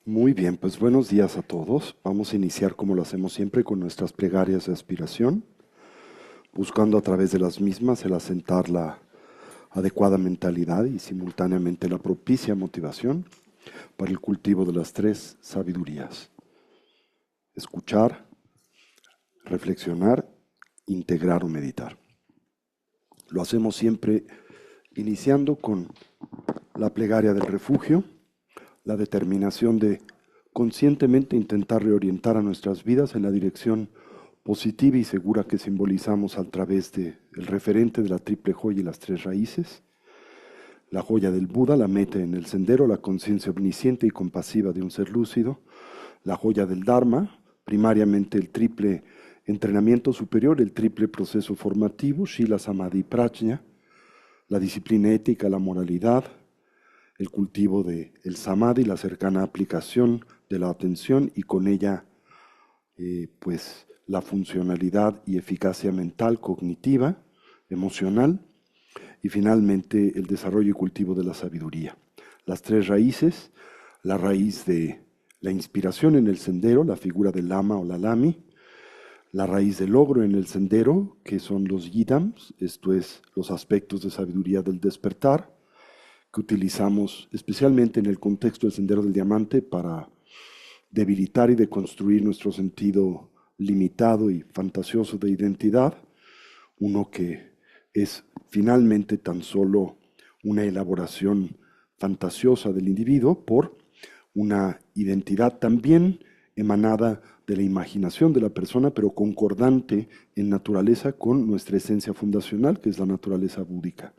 Muy bien, pues buenos días a todos. Vamos a iniciar como lo hacemos siempre con nuestras plegarias de aspiración, buscando a través de las mismas el asentar la adecuada mentalidad y simultáneamente la propicia motivación para el cultivo de las tres sabidurías: escuchar, reflexionar, integrar o meditar. Lo hacemos siempre iniciando con la plegaria del refugio, la determinación de conscientemente intentar reorientar a nuestras vidas en la dirección positiva y segura que simbolizamos a través del referente de la triple joya y las tres raíces. La joya del Buda la mete en el sendero la conciencia omnisciente y compasiva de un ser lúcido. La joya del Dharma, primariamente el triple entrenamiento superior, el triple proceso formativo, Shila, Samadhi, Prajna, la disciplina ética, la moralidad, el cultivo del samadhi, la cercana aplicación de la atención y con ella pues la funcionalidad y eficacia mental, cognitiva, emocional y finalmente el desarrollo y cultivo de la sabiduría. Las tres raíces: la raíz de la inspiración en el sendero, la figura del lama o la lami; la raíz del logro en el sendero, que son los yidams, esto es, los aspectos de sabiduría del despertar, que utilizamos especialmente en el contexto del Sendero del Diamante para debilitar y deconstruir nuestro sentido limitado y fantasioso de identidad, uno que es finalmente tan solo una elaboración fantasiosa del individuo por una identidad también emanada de la imaginación de la persona, pero concordante en naturaleza con nuestra esencia fundacional, que es la naturaleza búdica.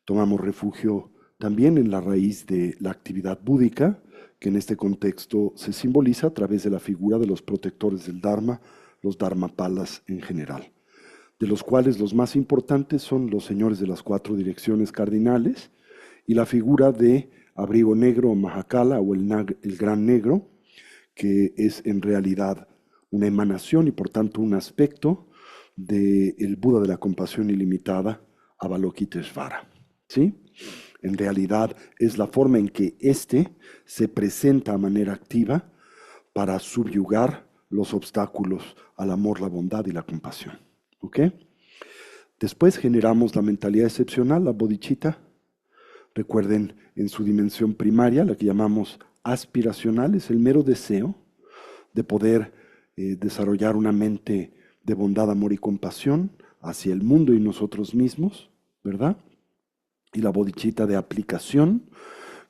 Tomamos refugio también en la raíz de la actividad búdica, que en este contexto se simboliza a través de la figura de los protectores del Dharma, los Dharmapalas en general, de los cuales los más importantes son los señores de las cuatro direcciones cardinales y la figura de Abrigo Negro o Mahakala o el Gran Negro, que es en realidad una emanación y por tanto un aspecto del Buda de la compasión ilimitada, Avalokiteshvara. ¿Sí? En realidad es la forma en que éste se presenta a manera activa para subyugar los obstáculos al amor, la bondad y la compasión. ¿Ok? Después generamos la mentalidad excepcional, la bodhicitta. Recuerden, en su dimensión primaria, la que llamamos aspiracional, es el mero deseo de poder desarrollar una mente de bondad, amor y compasión hacia el mundo y nosotros mismos, ¿verdad? Y la bodhicitta de aplicación,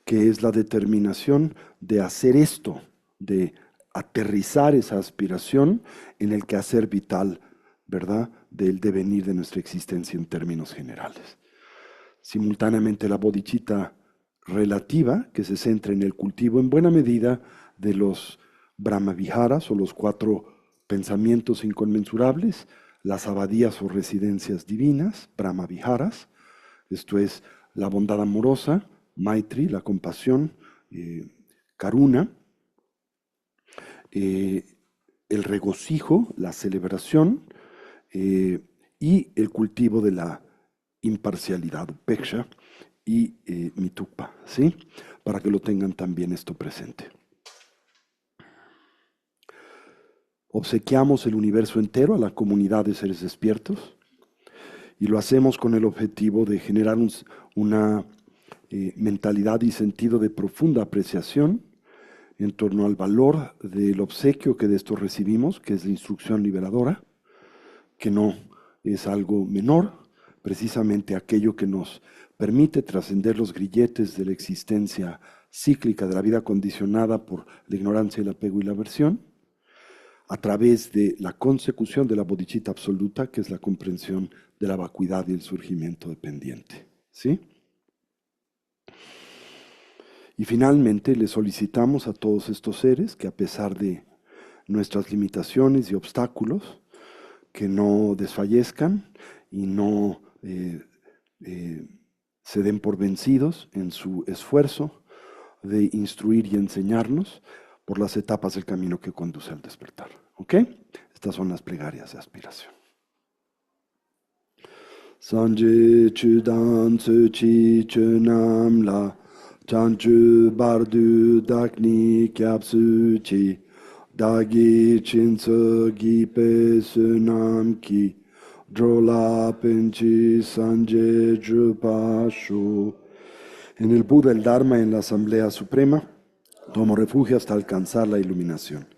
que es la determinación de hacer esto, de aterrizar esa aspiración en el quehacer vital, ¿verdad?, del devenir de nuestra existencia en términos generales. Simultáneamente la bodhicitta relativa, que se centra en el cultivo en buena medida de los brahmaviharas o los cuatro pensamientos inconmensurables, las abadías o residencias divinas, brahmaviharas, esto es la bondad amorosa, maitri, la compasión, karuna, eh, el regocijo, la celebración y el cultivo de la imparcialidad, upeksha, y mitupa, ¿sí? Para que lo tengan también esto presente. Obsequiamos el universo entero a la comunidad de seres despiertos y lo hacemos con el objetivo de generar una mentalidad y sentido de profunda apreciación en torno al valor del obsequio que de esto recibimos, que es la instrucción liberadora, que no es algo menor, precisamente aquello que nos permite trascender los grilletes de la existencia cíclica de la vida condicionada por la ignorancia, el apego y la aversión, a través de la consecución de la bodhicitta absoluta, que es la comprensión de la vacuidad y el surgimiento dependiente. ¿Sí? Y finalmente le solicitamos a todos estos seres que, a pesar de nuestras limitaciones y obstáculos, que no desfallezcan y no se den por vencidos en su esfuerzo de instruir y enseñarnos por las etapas del camino que conduce al despertar. ¿Ok? Estas son las plegarias de aspiración. Sanje chudan tsuchi chunam la Chanchu bardu dakni kyapsu chi, dagi chinsu gipe sunam ki, drola penchi sanje drupashu. En el Buda, el Dharma y en la Asamblea Suprema, tomo refugio hasta alcanzar la iluminación.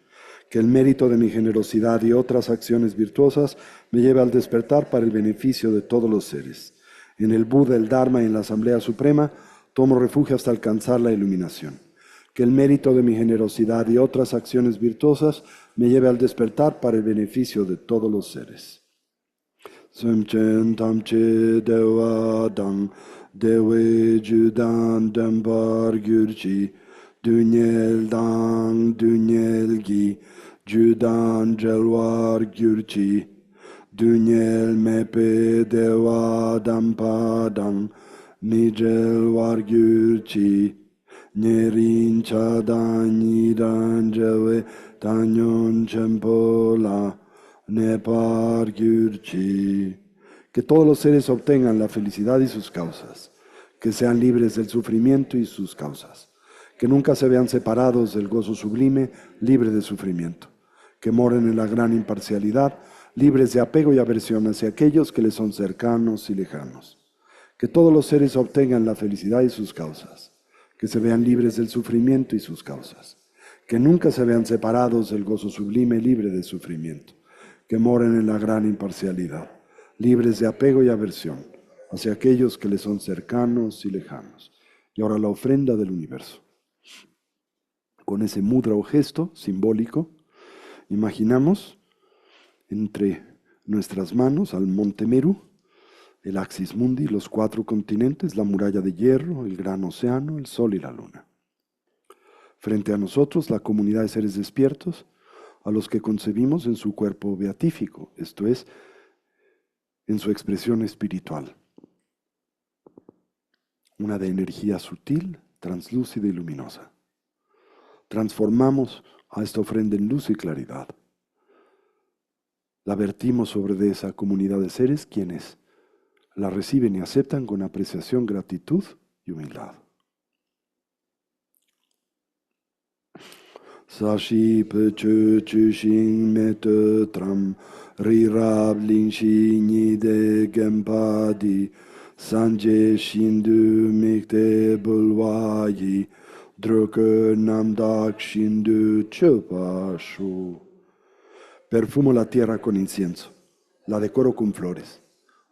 Que el mérito de mi generosidad y otras acciones virtuosas me lleve al despertar para el beneficio de todos los seres. En el Buda, el Dharma y en la Asamblea Suprema, tomo refugio hasta alcanzar la iluminación. Que el mérito de mi generosidad y otras acciones virtuosas me lleve al despertar para el beneficio de todos los seres. Semchen tamche dewa dang, dewe judan dembar gyurchi, dünyel dang, dünyel gi, judan jelwar gyurchi, dünyel mepe dewa dampadang, nijelwar gyurchi, nyerin chadan nidan jewe tanyon chempola, nepar gyurchi. Que todos los seres obtengan la felicidad y sus causas, que sean libres del sufrimiento y sus causas, que nunca se vean separados del gozo sublime, libre de sufrimiento, que moren en la gran imparcialidad, libres de apego y aversión hacia aquellos que les son cercanos y lejanos. Que todos los seres obtengan la felicidad y sus causas, que se vean libres del sufrimiento y sus causas, que nunca se vean separados del gozo sublime, libre de sufrimiento, que moren en la gran imparcialidad, libres de apego y aversión hacia aquellos que les son cercanos y lejanos. Y ahora la ofrenda del universo. Con ese mudra o gesto simbólico, imaginamos entre nuestras manos al monte Meru, el Axis Mundi, los 4 continentes, la muralla de hierro, el gran océano, el sol y la luna. Frente a nosotros, la comunidad de seres despiertos, a los que concebimos en su cuerpo beatífico, esto es, en su expresión espiritual. Una de energía sutil, translúcida y luminosa. Transformamos a esta ofrenda en luz y claridad. La vertimos sobre de esa comunidad de seres quienes la reciben y aceptan con apreciación, gratitud y humildad. Sashi pechu chushin mete tram rirab lingshi nide gempadi sanje shindu mikte bulwayi druke namdak shindu chupashu. Perfumo la tierra con incienso, la decoro con flores,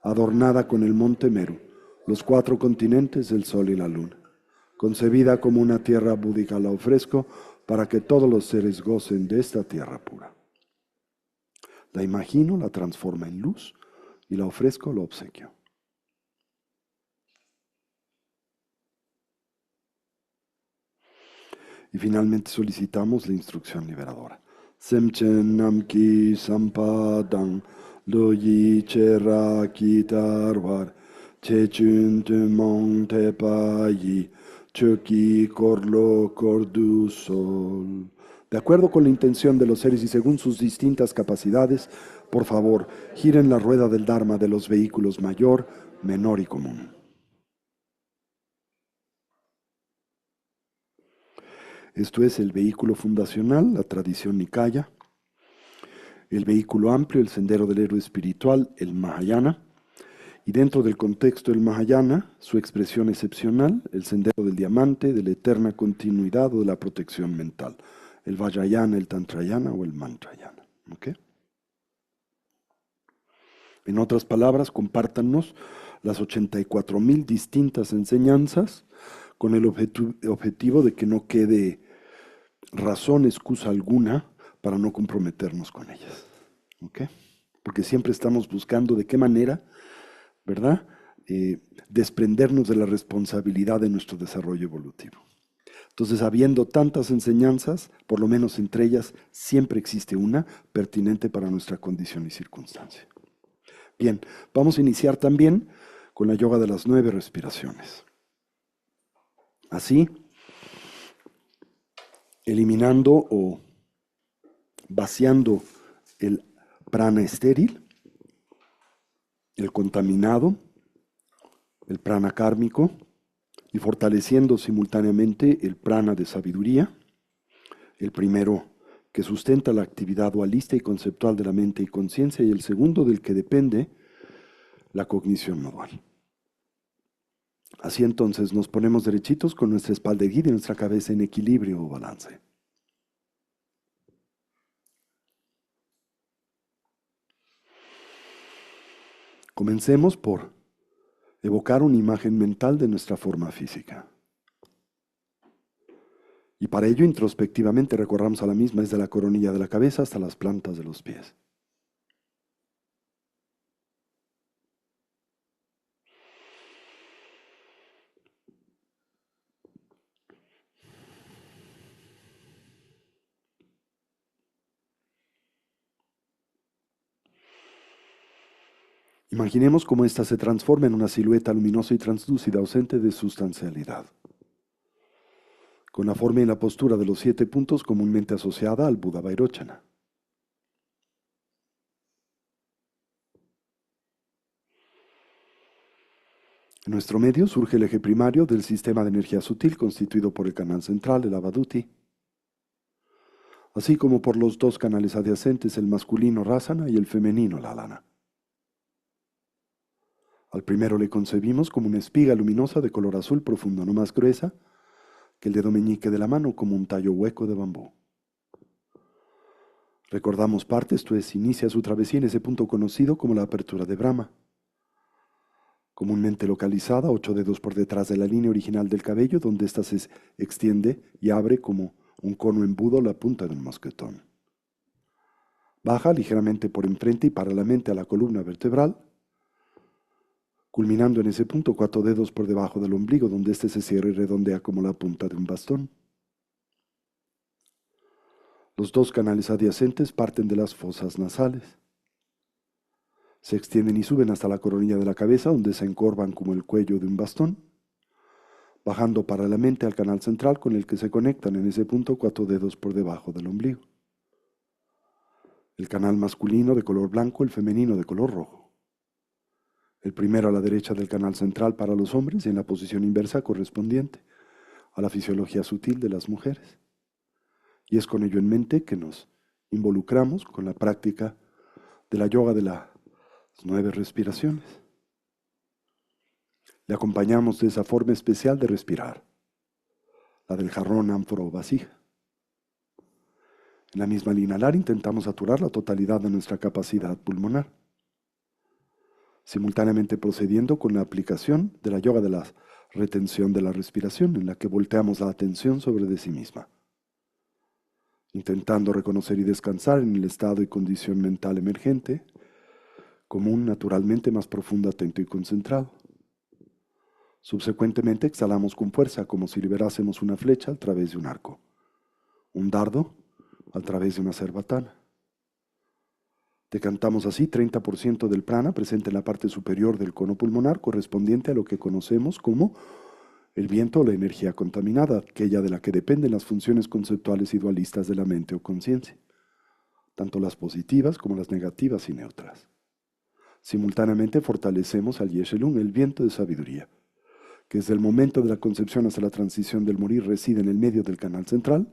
adornada con el monte Meru, los 4 continentes, el sol y la luna. Concebida como una tierra búdica la ofrezco para que todos los seres gocen de esta tierra pura. La imagino, la transforma en luz y la ofrezco, lo obsequio. Y finalmente solicitamos la instrucción liberadora. Semchen namki sampadang loyi chera kitarwar chechun tumong tepayi choki korlo kordu sol. De acuerdo con la intención de los seres y según sus distintas capacidades, por favor, giren la rueda del Dharma de los vehículos mayor, menor y común. Esto es el vehículo fundacional, la tradición Nikaya, el vehículo amplio, el sendero del héroe espiritual, el Mahayana, y dentro del contexto del Mahayana, su expresión excepcional, el sendero del diamante, de la eterna continuidad o de la protección mental, el Vajrayana, el Tantrayana o el Mantrayana. ¿Okay? En otras palabras, compártanos las 84,000 distintas enseñanzas con el objetivo de que no quede razón, excusa alguna para no comprometernos con ellas. ¿Okay? Porque siempre estamos buscando de qué manera, ¿verdad? Desprendernos de la responsabilidad de nuestro desarrollo evolutivo. Entonces, habiendo tantas enseñanzas, por lo menos entre ellas, siempre existe una pertinente para nuestra condición y circunstancia. Bien, vamos a iniciar también con la yoga de las 9 respiraciones. Así, eliminando o vaciando el prana estéril, el contaminado, el prana kármico, y fortaleciendo simultáneamente el prana de sabiduría, el primero que sustenta la actividad dualista y conceptual de la mente y conciencia, y el segundo del que depende la cognición no dual. Así entonces nos ponemos derechitos con nuestra espalda erguida y nuestra cabeza en equilibrio o balance. Comencemos por evocar una imagen mental de nuestra forma física. Y para ello introspectivamente recorramos a la misma desde la coronilla de la cabeza hasta las plantas de los pies. Imaginemos cómo ésta se transforma en una silueta luminosa y translúcida ausente de sustancialidad, con la forma y la postura de los 7 puntos comúnmente asociada al Buda Vairochana. En nuestro medio surge el eje primario del sistema de energía sutil constituido por el canal central, el Avaduti, así como por los 2 canales adyacentes, el masculino Rasana y el femenino Lalana. Al primero le concebimos como una espiga luminosa de color azul profundo, no más gruesa que el dedo meñique de la mano, como un tallo hueco de bambú. Recordamos parte, esto es, inicia su travesía en ese punto conocido como la apertura de Brahma, comúnmente localizada 8 dedos por detrás de la línea original del cabello, donde ésta se extiende y abre como un cono embudo la punta de un mosquetón. Baja ligeramente por enfrente y paralelamente a la columna vertebral, culminando en ese punto 4 dedos por debajo del ombligo, donde éste se cierra y redondea como la punta de un bastón. Los 2 canales adyacentes parten de las fosas nasales. Se extienden y suben hasta la coronilla de la cabeza, donde se encorvan como el cuello de un bastón, bajando paralelamente al canal central con el que se conectan en ese punto 4 dedos por debajo del ombligo. El canal masculino de color blanco, el femenino de color rojo. El primero a la derecha del canal central para los hombres y en la posición inversa correspondiente a la fisiología sutil de las mujeres. Y es con ello en mente que nos involucramos con la práctica de la yoga de las 9 respiraciones. Le acompañamos de esa forma especial de respirar, la del jarrón, ánfora o vasija. En la misma al inhalar intentamos saturar la totalidad de nuestra capacidad pulmonar, simultáneamente procediendo con la aplicación de la yoga de la retención de la respiración, en la que volteamos la atención sobre de sí misma, intentando reconocer y descansar en el estado y condición mental emergente, común, naturalmente más profundo, atento y concentrado. Subsecuentemente exhalamos con fuerza, como si liberásemos una flecha a través de un arco, un dardo a través de una cerbatana. Decantamos así 30% del prana presente en la parte superior del cono pulmonar, correspondiente a lo que conocemos como el viento o la energía contaminada, aquella de la que dependen las funciones conceptuales y dualistas de la mente o conciencia, tanto las positivas como las negativas y neutras. Simultáneamente fortalecemos al Yeshelun, el viento de sabiduría, que desde el momento de la concepción hasta la transición del morir reside en el medio del canal central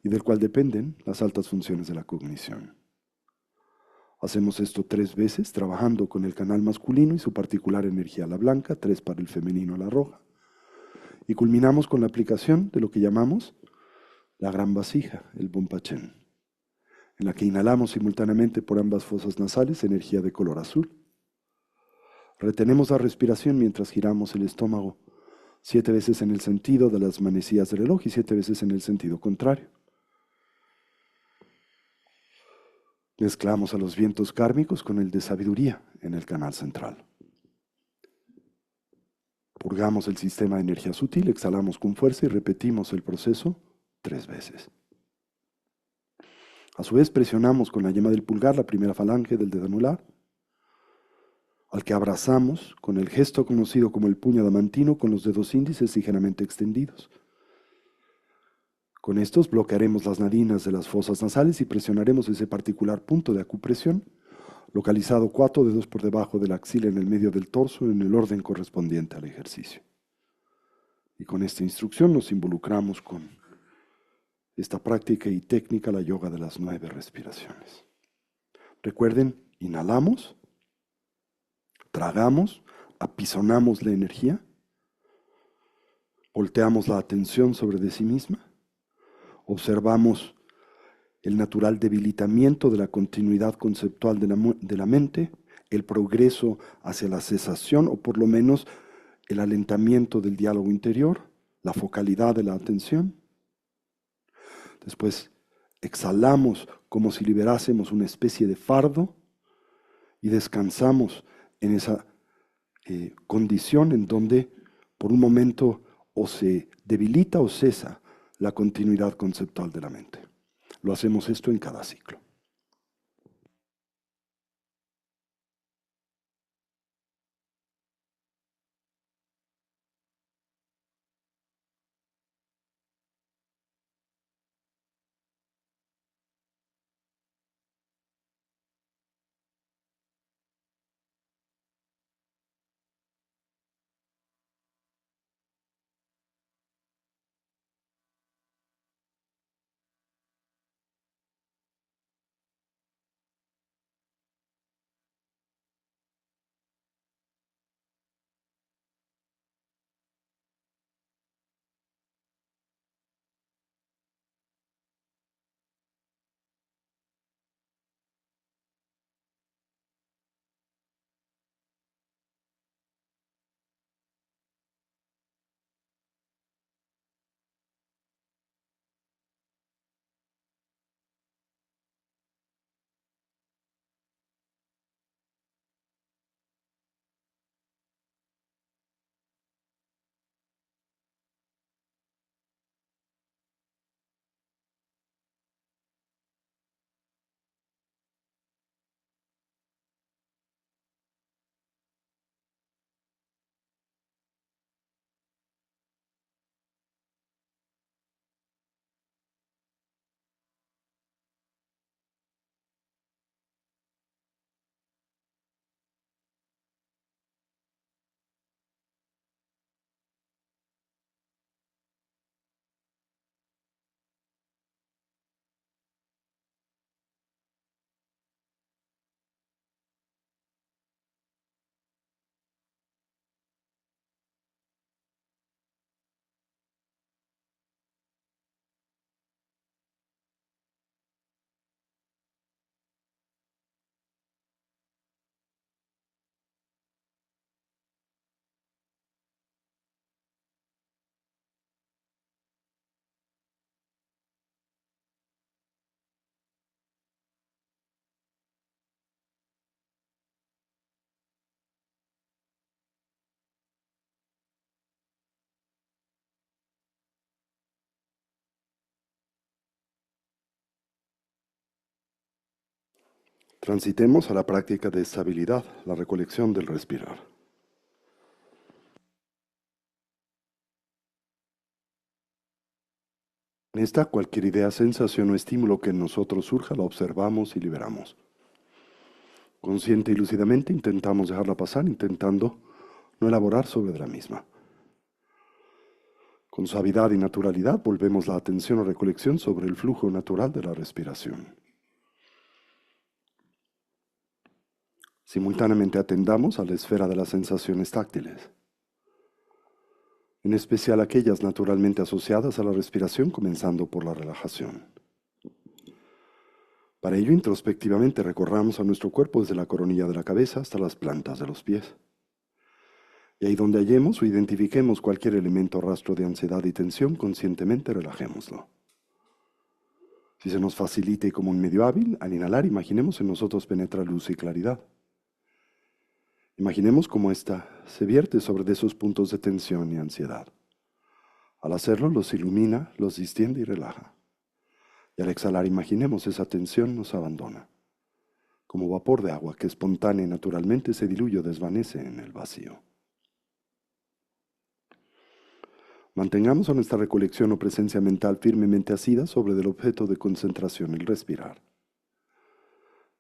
y del cual dependen las altas funciones de la cognición. Hacemos esto 3 veces, trabajando con el canal masculino y su particular energía, la blanca, 3 para el femenino, la roja. Y culminamos con la aplicación de lo que llamamos la gran vasija, el Bonpachen, en la que inhalamos simultáneamente por ambas fosas nasales energía de color azul. Retenemos la respiración mientras giramos el estómago 7 veces en el sentido de las manecillas del reloj y 7 veces en el sentido contrario. Mezclamos a los vientos kármicos con el de sabiduría en el canal central. Purgamos el sistema de energía sutil, exhalamos con fuerza y repetimos el proceso 3 veces. A su vez presionamos con la yema del pulgar la primera falange del dedo anular, al que abrazamos con el gesto conocido como el puño adamantino con los dedos índices ligeramente extendidos. Con estos bloquearemos las narinas de las fosas nasales y presionaremos ese particular punto de acupresión, localizado 4 dedos por debajo de la axila en el medio del torso en el orden correspondiente al ejercicio. Y con esta instrucción nos involucramos con esta práctica y técnica, la yoga de las 9 respiraciones. Recuerden, inhalamos, tragamos, apisonamos la energía, volteamos la atención sobre de sí misma, observamos el natural debilitamiento de la continuidad conceptual de la mente, el progreso hacia la cesación o por lo menos el alentamiento del diálogo interior, la focalidad de la atención. Después exhalamos como si liberásemos una especie de fardo y descansamos en esa condición en donde por un momento o se debilita o cesa la continuidad conceptual de la mente. Lo hacemos esto en cada ciclo. Transitemos a la práctica de estabilidad, la recolección del respirar. En esta, cualquier idea, sensación o estímulo que en nosotros surja, la observamos y liberamos. Consciente y lúcidamente intentamos dejarla pasar, intentando no elaborar sobre la misma. Con suavidad y naturalidad volvemos la atención o recolección sobre el flujo natural de la respiración. Simultáneamente atendamos a la esfera de las sensaciones táctiles, en especial aquellas naturalmente asociadas a la respiración, comenzando por la relajación. Para ello, introspectivamente recorramos a nuestro cuerpo desde la coronilla de la cabeza hasta las plantas de los pies. Y ahí donde hallemos o identifiquemos cualquier elemento o rastro de ansiedad y tensión, conscientemente relajémoslo. Si se nos facilita y como un medio hábil, al inhalar, imaginemos en nosotros penetra luz y claridad. Imaginemos cómo ésta se vierte sobre esos puntos de tensión y ansiedad. Al hacerlo, los ilumina, los distiende y relaja. Y al exhalar, imaginemos esa tensión nos abandona, como vapor de agua que espontánea y naturalmente se diluye o desvanece en el vacío. Mantengamos a nuestra recolección o presencia mental firmemente asida sobre el objeto de concentración, el respirar.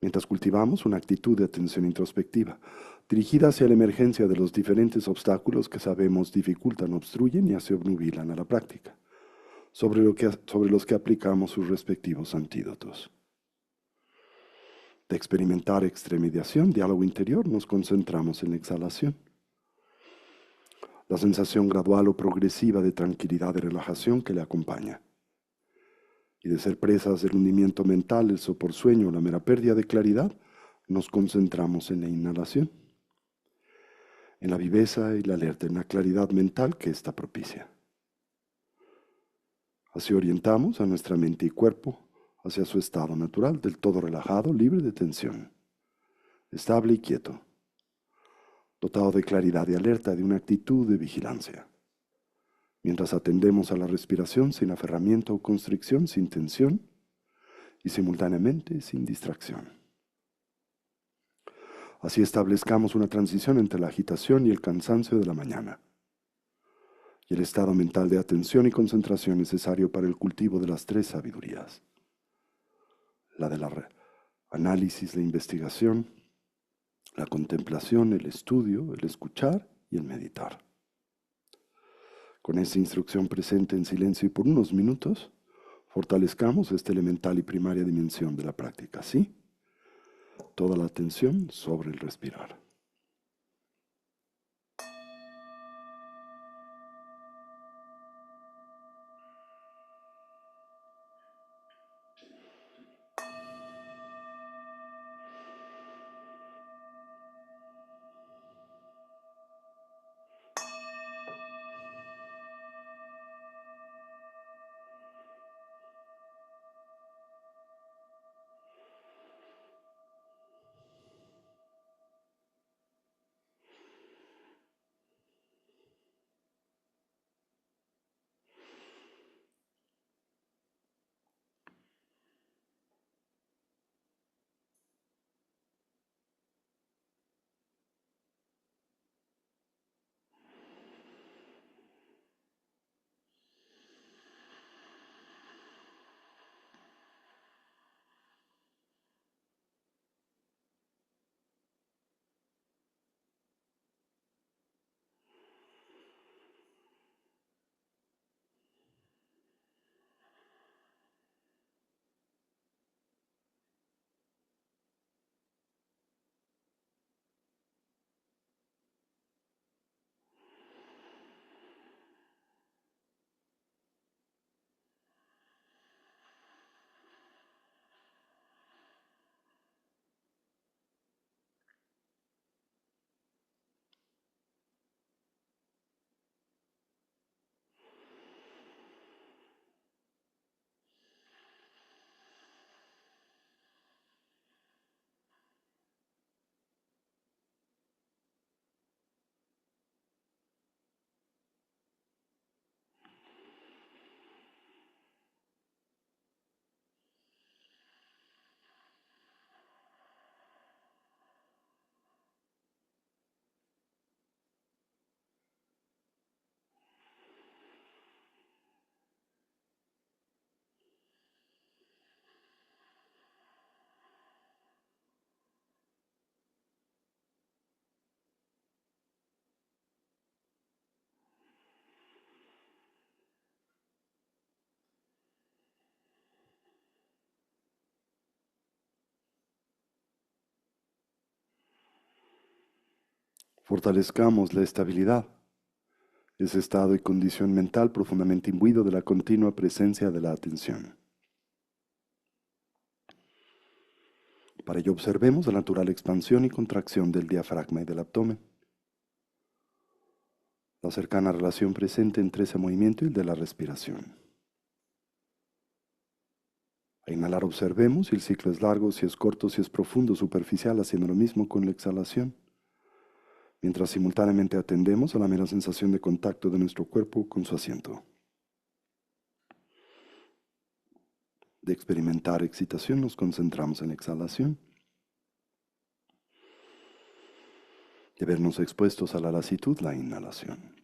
mientras cultivamos una actitud de atención introspectiva, dirigida hacia la emergencia de los diferentes obstáculos que sabemos dificultan, obstruyen y se obnubilan a la práctica, sobre los que aplicamos sus respectivos antídotos. De experimentar extremediación, diálogo interior, nos concentramos en la exhalación. La sensación gradual o progresiva de tranquilidad y relajación que le acompaña. Y de ser presas del hundimiento mental, el soporsueño o la mera pérdida de claridad, nos concentramos en la inhalación, en la viveza y la alerta, en la claridad mental que ésta propicia. Así orientamos a nuestra mente y cuerpo hacia su estado natural, del todo relajado, libre de tensión, estable y quieto, dotado de claridad y alerta, de una actitud de vigilancia. Mientras atendemos a la respiración sin aferramiento o constricción, sin tensión y simultáneamente sin distracción. Así establezcamos una transición entre la agitación y el cansancio de la mañana y el estado mental de atención y concentración necesario para el cultivo de las tres sabidurías: la del análisis, la investigación, la contemplación, el estudio, el escuchar y el meditar. Con esta instrucción presente en silencio y por unos minutos, fortalezcamos esta elemental y primaria dimensión de la práctica, ¿sí? Toda la atención sobre el respirar. Fortalezcamos la estabilidad, ese estado y condición mental profundamente imbuido de la continua presencia de la atención. Para ello observemos la natural expansión y contracción del diafragma y del abdomen, la cercana relación presente entre ese movimiento y el de la respiración. A inhalar observemos si el ciclo es largo, si es corto, si es profundo, superficial, haciendo lo mismo con la exhalación, mientras simultáneamente atendemos a la mera sensación de contacto de nuestro cuerpo con su asiento. De experimentar excitación nos concentramos en la exhalación, de vernos expuestos a la lasitud, la inhalación.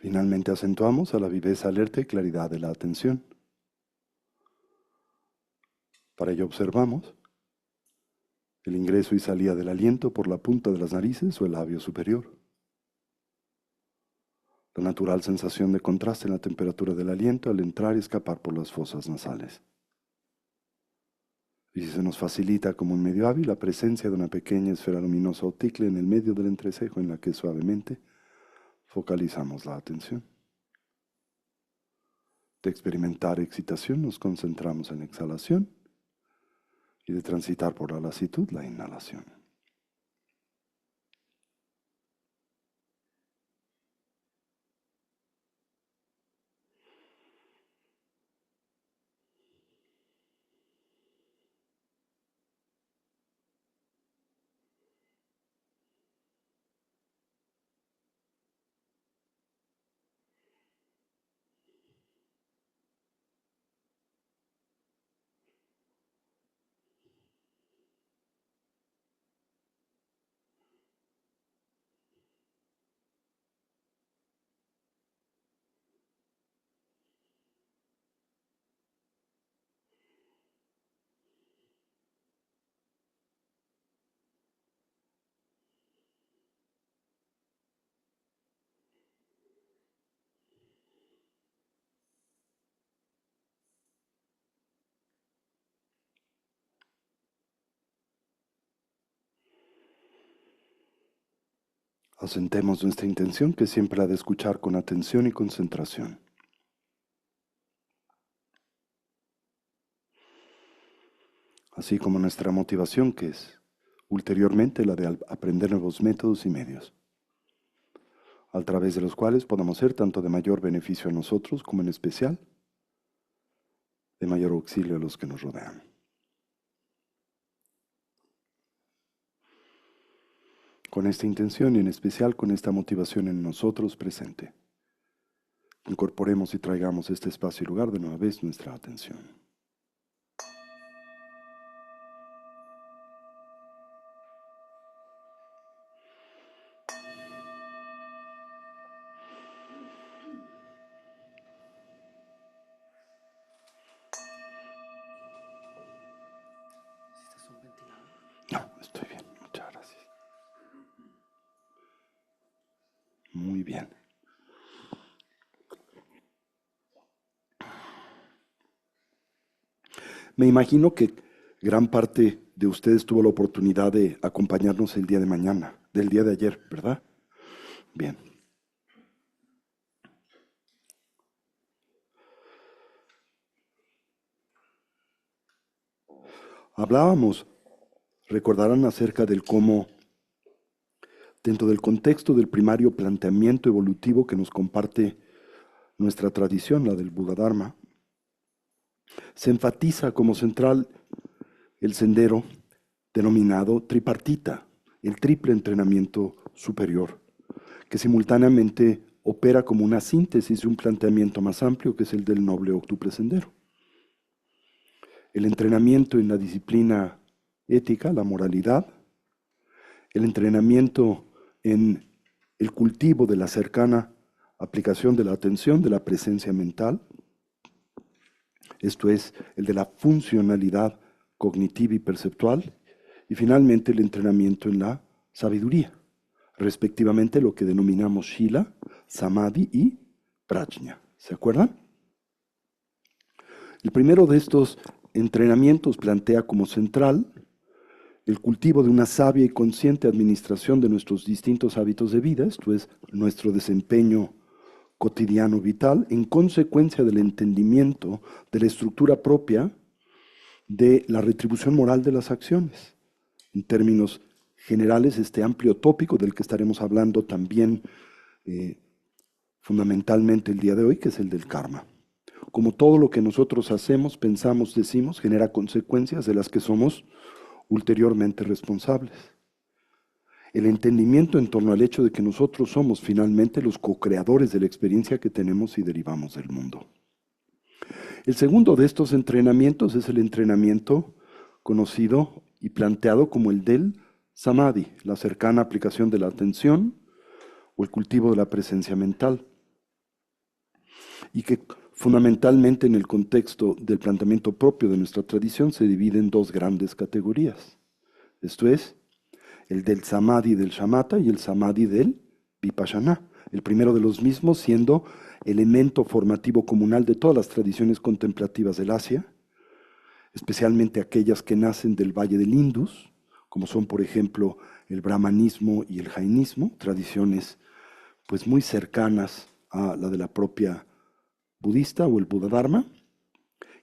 Finalmente acentuamos a la viveza alerta y claridad de la atención. Para ello observamos el ingreso y salida del aliento por la punta de las narices o el labio superior. La natural sensación de contraste en la temperatura del aliento al entrar y escapar por las fosas nasales. Y si se nos facilita como un medio hábil la presencia de una pequeña esfera luminosa o ticle en el medio del entrecejo en la que suavemente focalizamos la atención. De experimentar excitación nos concentramos en la exhalación y de transitar por la lasitud la inhalación. Asentemos nuestra intención, que siempre la de escuchar con atención y concentración. Así como nuestra motivación, que es ulteriormente la de aprender nuevos métodos y medios, a través de los cuales podamos ser tanto de mayor beneficio a nosotros como en especial de mayor auxilio a los que nos rodean. Con esta intención y en especial con esta motivación en nosotros presente, incorporemos y traigamos este espacio y lugar de nueva vez nuestra atención. No, estoy bien, muchas gracias. Muy bien. Me imagino que gran parte de ustedes tuvo la oportunidad de acompañarnos el día de mañana, del día de ayer, ¿verdad? Bien. Hablábamos, recordarán acerca del cómo, dentro del contexto del primario planteamiento evolutivo que nos comparte nuestra tradición, la del Buddha-Dharma, se enfatiza como central el sendero denominado tripartita, el triple entrenamiento superior, que simultáneamente opera como una síntesis de un planteamiento más amplio que es el del noble octuple sendero. El entrenamiento en la disciplina ética, la moralidad, el entrenamiento en el cultivo de la cercana aplicación de la atención, de la presencia mental, esto es, el de la funcionalidad cognitiva y perceptual, y finalmente el entrenamiento en la sabiduría, respectivamente lo que denominamos Shila, Samadhi y Prajna. ¿Se acuerdan? El primero de estos entrenamientos plantea como central el cultivo de una sabia y consciente administración de nuestros distintos hábitos de vida, esto es, nuestro desempeño cotidiano vital, en consecuencia del entendimiento de la estructura propia de la retribución moral de las acciones. En términos generales, este amplio tópico del que estaremos hablando también fundamentalmente el día de hoy, que es el del karma. Como todo lo que nosotros hacemos, pensamos, decimos, genera consecuencias de las que somos ulteriormente responsables. El entendimiento en torno al hecho de que nosotros somos finalmente los co-creadores de la experiencia que tenemos y derivamos del mundo. El segundo de estos entrenamientos es el entrenamiento conocido y planteado como el del samadhi, la cercana aplicación de la atención o el cultivo de la presencia mental. y que fundamentalmente en el contexto del planteamiento propio de nuestra tradición se divide en dos grandes categorías. Esto es, el del samadhi del shamatha y el samadhi del vipassana. El primero de los mismos siendo elemento formativo comunal de todas las tradiciones contemplativas del Asia, especialmente aquellas que nacen del Valle del Indus, como son por ejemplo el brahmanismo y el jainismo, tradiciones pues muy cercanas a la de la propia budista o el Buda Dharma,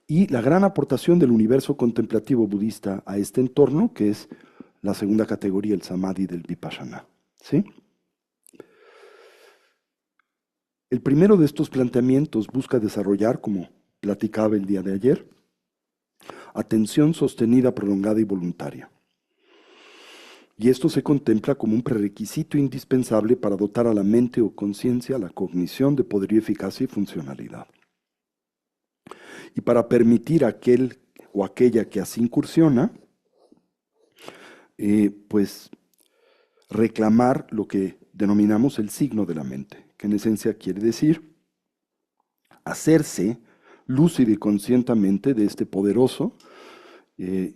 y la gran aportación del universo contemplativo budista a este entorno, que es la segunda categoría, el samadhi del vipassana. ¿Sí? El primero de estos planteamientos busca desarrollar, como platicaba el día de ayer, atención sostenida, prolongada y voluntaria. Y esto se contempla como un prerequisito indispensable para dotar a la mente o conciencia, la cognición de poderío, eficacia y funcionalidad. Y para permitir a aquel o aquella que así incursiona, pues reclamar lo que denominamos el signo de la mente, que en esencia quiere decir hacerse lúcido y conscientemente de este poderoso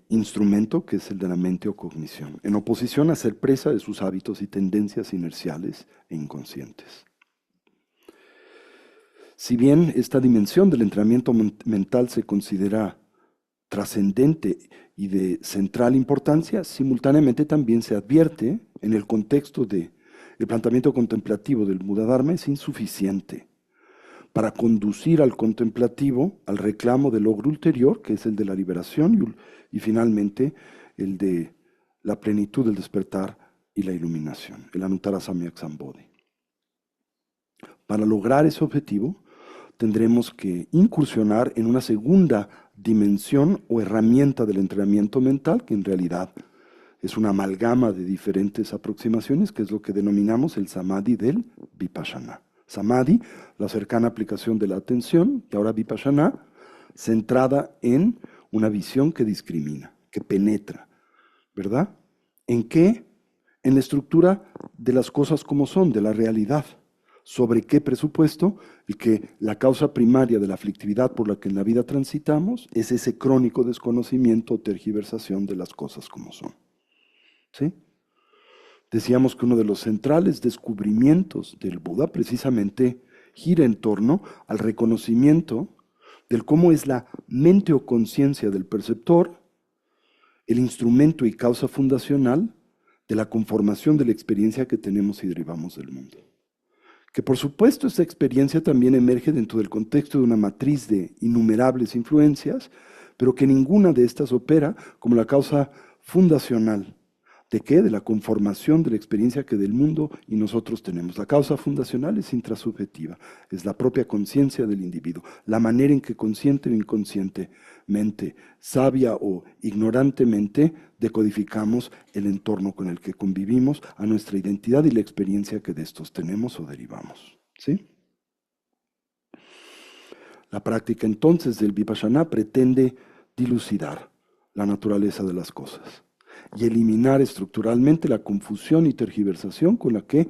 instrumento que es el de la mente o cognición, en oposición a ser presa de sus hábitos y tendencias inerciales e inconscientes. Si bien esta dimensión del entrenamiento mental se considera trascendente y de central importancia, simultáneamente también se advierte en el contexto del planteamiento contemplativo del Buda Dharma es insuficiente para conducir al contemplativo al reclamo del logro ulterior, que es el de la liberación, y finalmente el de la plenitud del despertar y la iluminación, el Anuttara Samyak Sambodhi. Para lograr ese objetivo, tendremos que incursionar en una segunda dimensión o herramienta del entrenamiento mental, que en realidad es una amalgama de diferentes aproximaciones, que es lo que denominamos el samadhi del vipassana. Samadhi, la cercana aplicación de la atención, y ahora vipassana, centrada en una visión que discrimina, que penetra, ¿verdad? ¿En qué? En la estructura de las cosas como son, de la realidad. ¿Sobre qué presupuesto? El que la causa primaria de la aflictividad por la que en la vida transitamos es ese crónico desconocimiento o tergiversación de las cosas como son. ¿Sí? Decíamos que uno de los centrales descubrimientos del Buda precisamente gira en torno al reconocimiento del cómo es la mente o conciencia del perceptor el instrumento y causa fundacional de la conformación de la experiencia que tenemos y derivamos del mundo. Que por supuesto esta experiencia también emerge dentro del contexto de una matriz de innumerables influencias, pero que ninguna de estas opera como la causa fundacional. ¿De qué? De la conformación de la experiencia que del mundo y nosotros tenemos. La causa fundacional es intrasubjetiva, es la propia conciencia del individuo, la manera en que consciente o inconscientemente, sabia o ignorantemente, decodificamos el entorno con el que convivimos, a nuestra identidad y la experiencia que de estos tenemos o derivamos. ¿Sí? La práctica entonces del vipassana pretende dilucidar la naturaleza de las cosas y eliminar estructuralmente la confusión y tergiversación con la que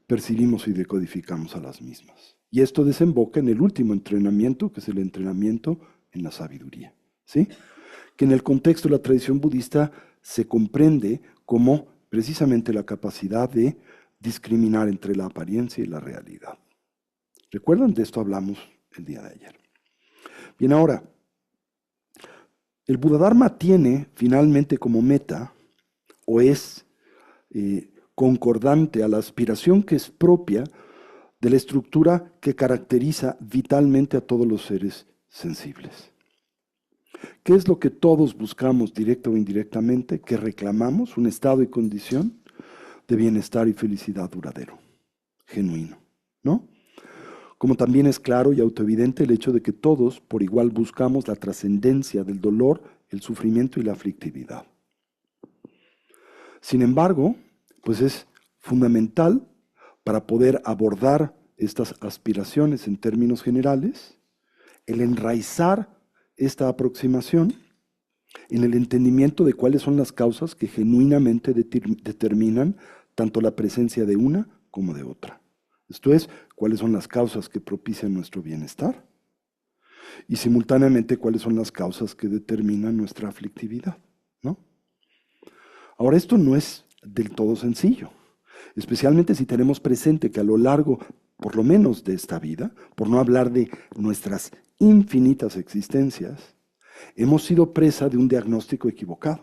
percibimos y decodificamos a las mismas. Y esto desemboca en el último entrenamiento, que es el entrenamiento en la sabiduría, ¿sí? Que en el contexto de la tradición budista se comprende como precisamente la capacidad de discriminar entre la apariencia y la realidad. ¿Recuerdan? De esto hablamos el día de ayer. Bien, ahora, el Buddha-dharma tiene finalmente como meta, o es concordante a la aspiración que es propia de la estructura que caracteriza vitalmente a todos los seres sensibles. ¿Qué es lo que todos buscamos directa o indirectamente? Que reclamamos un estado y condición de bienestar y felicidad duradero, genuino, ¿no? Como también es claro y autoevidente el hecho de que todos por igual buscamos la trascendencia del dolor, el sufrimiento y la aflictividad. Sin embargo, pues es fundamental para poder abordar estas aspiraciones en términos generales, el enraizar esta aproximación en el entendimiento de cuáles son las causas que genuinamente determinan tanto la presencia de una como de otra. Esto es, cuáles son las causas que propician nuestro bienestar y simultáneamente cuáles son las causas que determinan nuestra aflictividad, ¿no? Ahora, esto no es del todo sencillo, especialmente si tenemos presente que a lo largo, por lo menos de esta vida, por no hablar de nuestras infinitas existencias, hemos sido presa de un diagnóstico equivocado.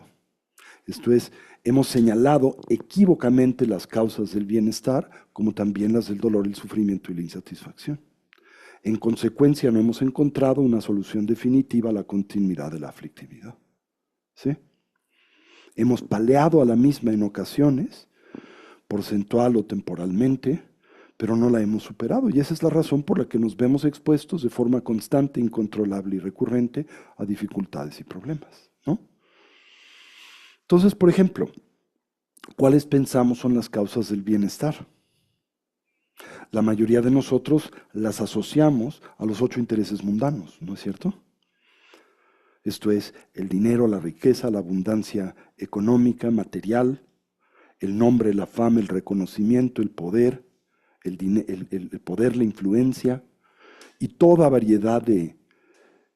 Esto es, hemos señalado equívocamente las causas del bienestar, como también las del dolor, el sufrimiento y la insatisfacción. En consecuencia, no hemos encontrado una solución definitiva a la continuidad de la aflictividad. ¿Sí? Hemos paleado a la misma en ocasiones, porcentual o temporalmente, pero no la hemos superado. Y esa es la razón por la que nos vemos expuestos de forma constante, incontrolable y recurrente a dificultades y problemas, ¿no? Entonces, por ejemplo, ¿cuáles pensamos son las causas del bienestar? La mayoría de nosotros las asociamos a los 8 intereses mundanos, ¿no es cierto? Esto es el dinero, la riqueza, la abundancia económica, material, el nombre, la fama, el reconocimiento, el poder, el poder, la influencia y toda variedad de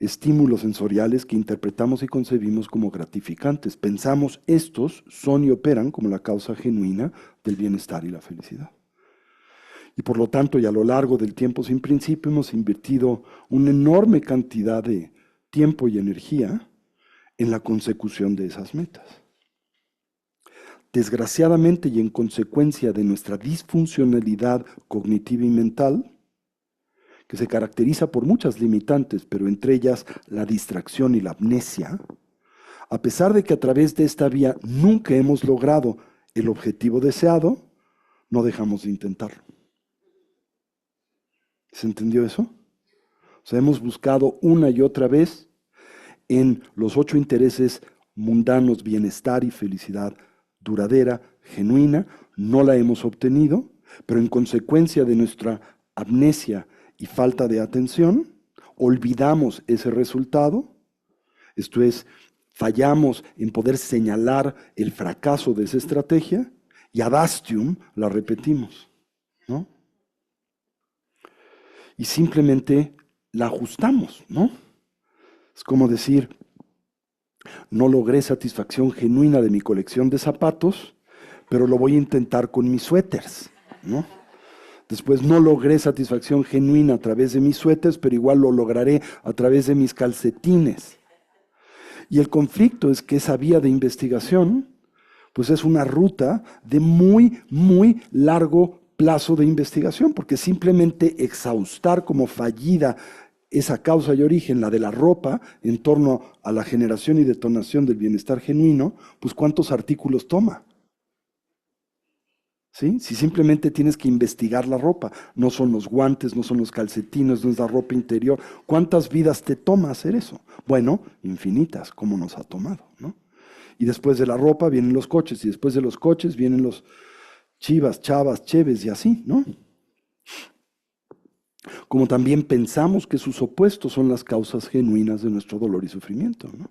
estímulos sensoriales que interpretamos y concebimos como gratificantes. Pensamos estos son y operan como la causa genuina del bienestar y la felicidad. Y por lo tanto, y a lo largo del tiempo sin principio, hemos invertido una enorme cantidad de tiempo y energía en la consecución de esas metas. Desgraciadamente y en consecuencia de nuestra disfuncionalidad cognitiva y mental, que se caracteriza por muchas limitantes, pero entre ellas la distracción y la amnesia, a pesar de que a través de esta vía nunca hemos logrado el objetivo deseado, no dejamos de intentarlo. ¿Se entendió eso? O sea, hemos buscado una y otra vez en los 8 intereses mundanos, bienestar y felicidad duradera, genuina, no la hemos obtenido, pero en consecuencia de nuestra amnesia y falta de atención, olvidamos ese resultado, esto es, fallamos en poder señalar el fracaso de esa estrategia y ad hastium la repetimos, ¿no? Y simplemente la ajustamos, ¿no? Es como decir, no logré satisfacción genuina de mi colección de zapatos, pero lo voy a intentar con mis suéteres, ¿no? Después no logré satisfacción genuina a través de mis suéteres, pero igual lo lograré a través de mis calcetines. Y el conflicto es que esa vía de investigación, pues es una ruta de muy, muy largo plazo de investigación, porque simplemente exhaustar como fallida esa causa y origen, la de la ropa, en torno a la generación y detonación del bienestar genuino, pues ¿cuántos artículos toma? ¿Sí? Si simplemente tienes que investigar la ropa, no son los guantes, no son los calcetines, no es la ropa interior, ¿cuántas vidas te toma hacer eso? Bueno, infinitas, como nos ha tomado, ¿no? Y después de la ropa vienen los coches, y después de los coches vienen los chivas, chavas, cheves y así, ¿no? Como también pensamos que sus opuestos son las causas genuinas de nuestro dolor y sufrimiento, ¿no?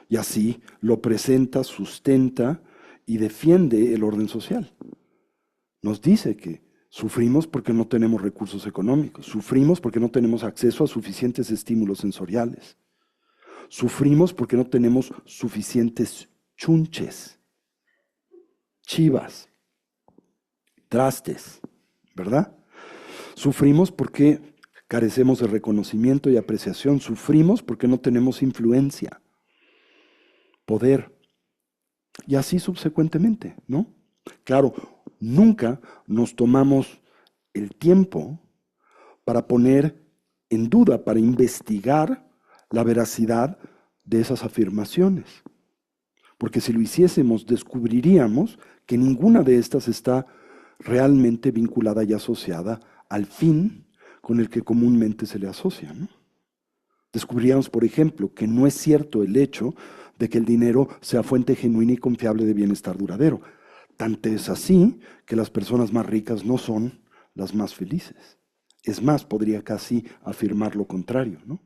Y así lo presenta, sustenta y defiende el orden social. Nos dice que sufrimos porque no tenemos recursos económicos, sufrimos porque no tenemos acceso a suficientes estímulos sensoriales, sufrimos porque no tenemos suficientes chunches, chivas, trastes, ¿verdad? Sufrimos porque carecemos de reconocimiento y apreciación, sufrimos porque no tenemos influencia, poder, y así subsecuentemente, ¿no? Claro, nunca nos tomamos el tiempo para poner en duda, para investigar la veracidad de esas afirmaciones. Porque si lo hiciésemos, descubriríamos que ninguna de estas está realmente vinculada y asociada al fin con el que comúnmente se le asocia, ¿no? Descubriríamos, por ejemplo, que no es cierto el hecho de que el dinero sea fuente genuina y confiable de bienestar duradero. Tanto es así que las personas más ricas no son las más felices. Es más, podría casi afirmar lo contrario, ¿no?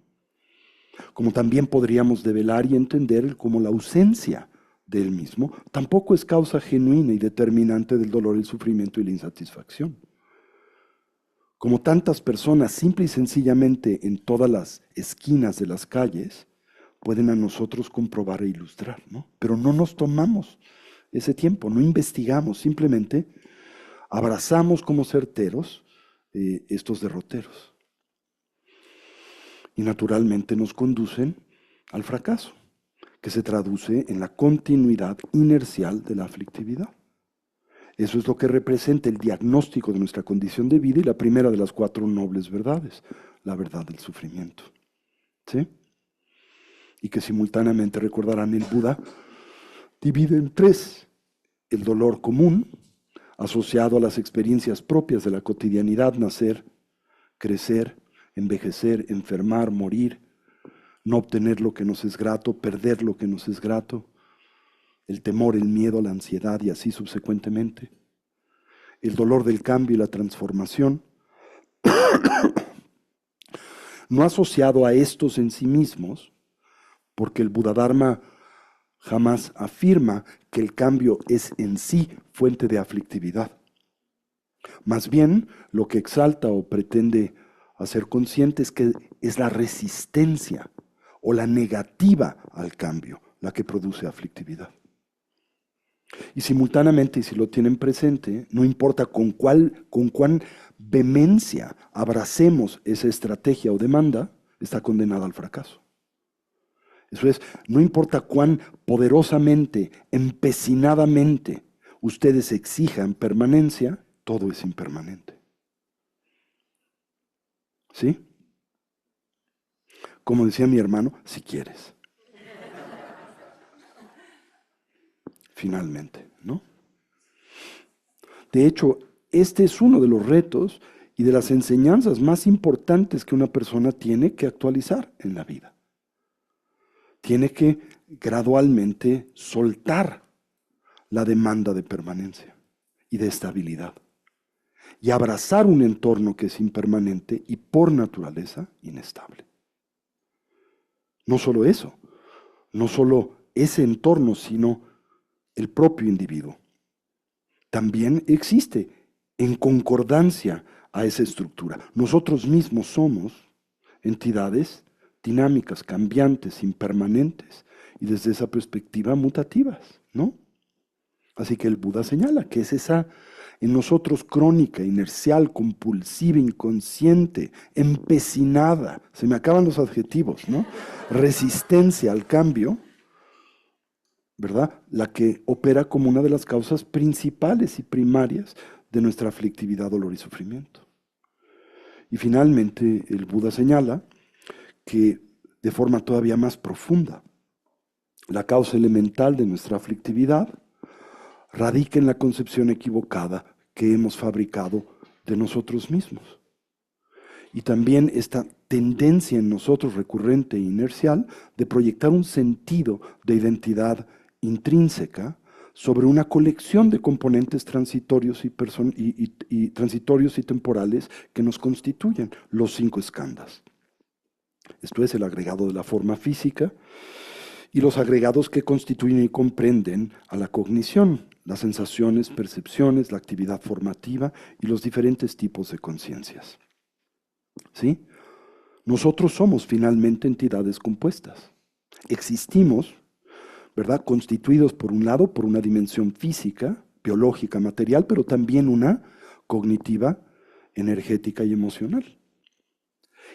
Como también podríamos develar y entender cómo la ausencia del mismo tampoco es causa genuina y determinante del dolor, el sufrimiento y la insatisfacción. Como tantas personas, simple y sencillamente en todas las esquinas de las calles, pueden a nosotros comprobar e ilustrar, ¿no? Pero no nos tomamos ese tiempo, no investigamos, simplemente abrazamos como certeros estos derroteros. Y naturalmente nos conducen al fracaso, que se traduce en la continuidad inercial de la aflictividad. Eso es lo que representa el diagnóstico de nuestra condición de vida y la primera de las 4 nobles verdades, la verdad del sufrimiento. ¿Sí? Y que simultáneamente, recordarán, el Buda divide en 3: el dolor común, asociado a las experiencias propias de la cotidianidad: nacer, crecer, envejecer, enfermar, morir, no obtener lo que nos es grato, perder lo que nos es grato, el temor, el miedo, la ansiedad y así subsecuentemente. El dolor del cambio y la transformación, no asociado a estos en sí mismos, porque el Buddha-dharma jamás afirma que el cambio es en sí fuente de aflictividad. Más bien, lo que exalta o pretende hacer consciente es que es la resistencia o la negativa al cambio la que produce aflictividad. Y simultáneamente, y si lo tienen presente, no importa con cuán vehemencia abracemos esa estrategia o demanda, está condenada al fracaso. Eso es, no importa cuán poderosamente, empecinadamente ustedes exijan permanencia, todo es impermanente. ¿Sí? Como decía mi hermano, si quieres. Finalmente, ¿no? De hecho, este es uno de los retos y de las enseñanzas más importantes que una persona tiene que actualizar en la vida. Tiene que gradualmente soltar la demanda de permanencia y de estabilidad y abrazar un entorno que es impermanente y por naturaleza inestable. No solo eso, no solo ese entorno, sino el propio individuo. También existe en concordancia a esa estructura. Nosotros mismos somos entidades dinámicas, cambiantes, impermanentes y desde esa perspectiva mutativas, ¿no? Así que el Buda señala que es esa en nosotros crónica, inercial, compulsiva, inconsciente, empecinada, se me acaban los adjetivos, ¿no? Resistencia al cambio, ¿verdad? La que opera como una de las causas principales y primarias de nuestra aflictividad, dolor y sufrimiento. Y finalmente el Buda señala que de forma todavía más profunda, la causa elemental de nuestra aflictividad radica en la concepción equivocada que hemos fabricado de nosotros mismos. Y también esta tendencia en nosotros recurrente e inercial de proyectar un sentido de identidad intrínseca sobre una colección de componentes transitorios transitorios y temporales que nos constituyen los 5 skandhas. Esto es el agregado de la forma física y los agregados que constituyen y comprenden a la cognición, las sensaciones, percepciones, la actividad formativa y los diferentes tipos de conciencias. ¿Sí? Nosotros somos finalmente entidades compuestas. Existimos, ¿verdad? Constituidos por un lado por una dimensión física, biológica, material, pero también una cognitiva, energética y emocional.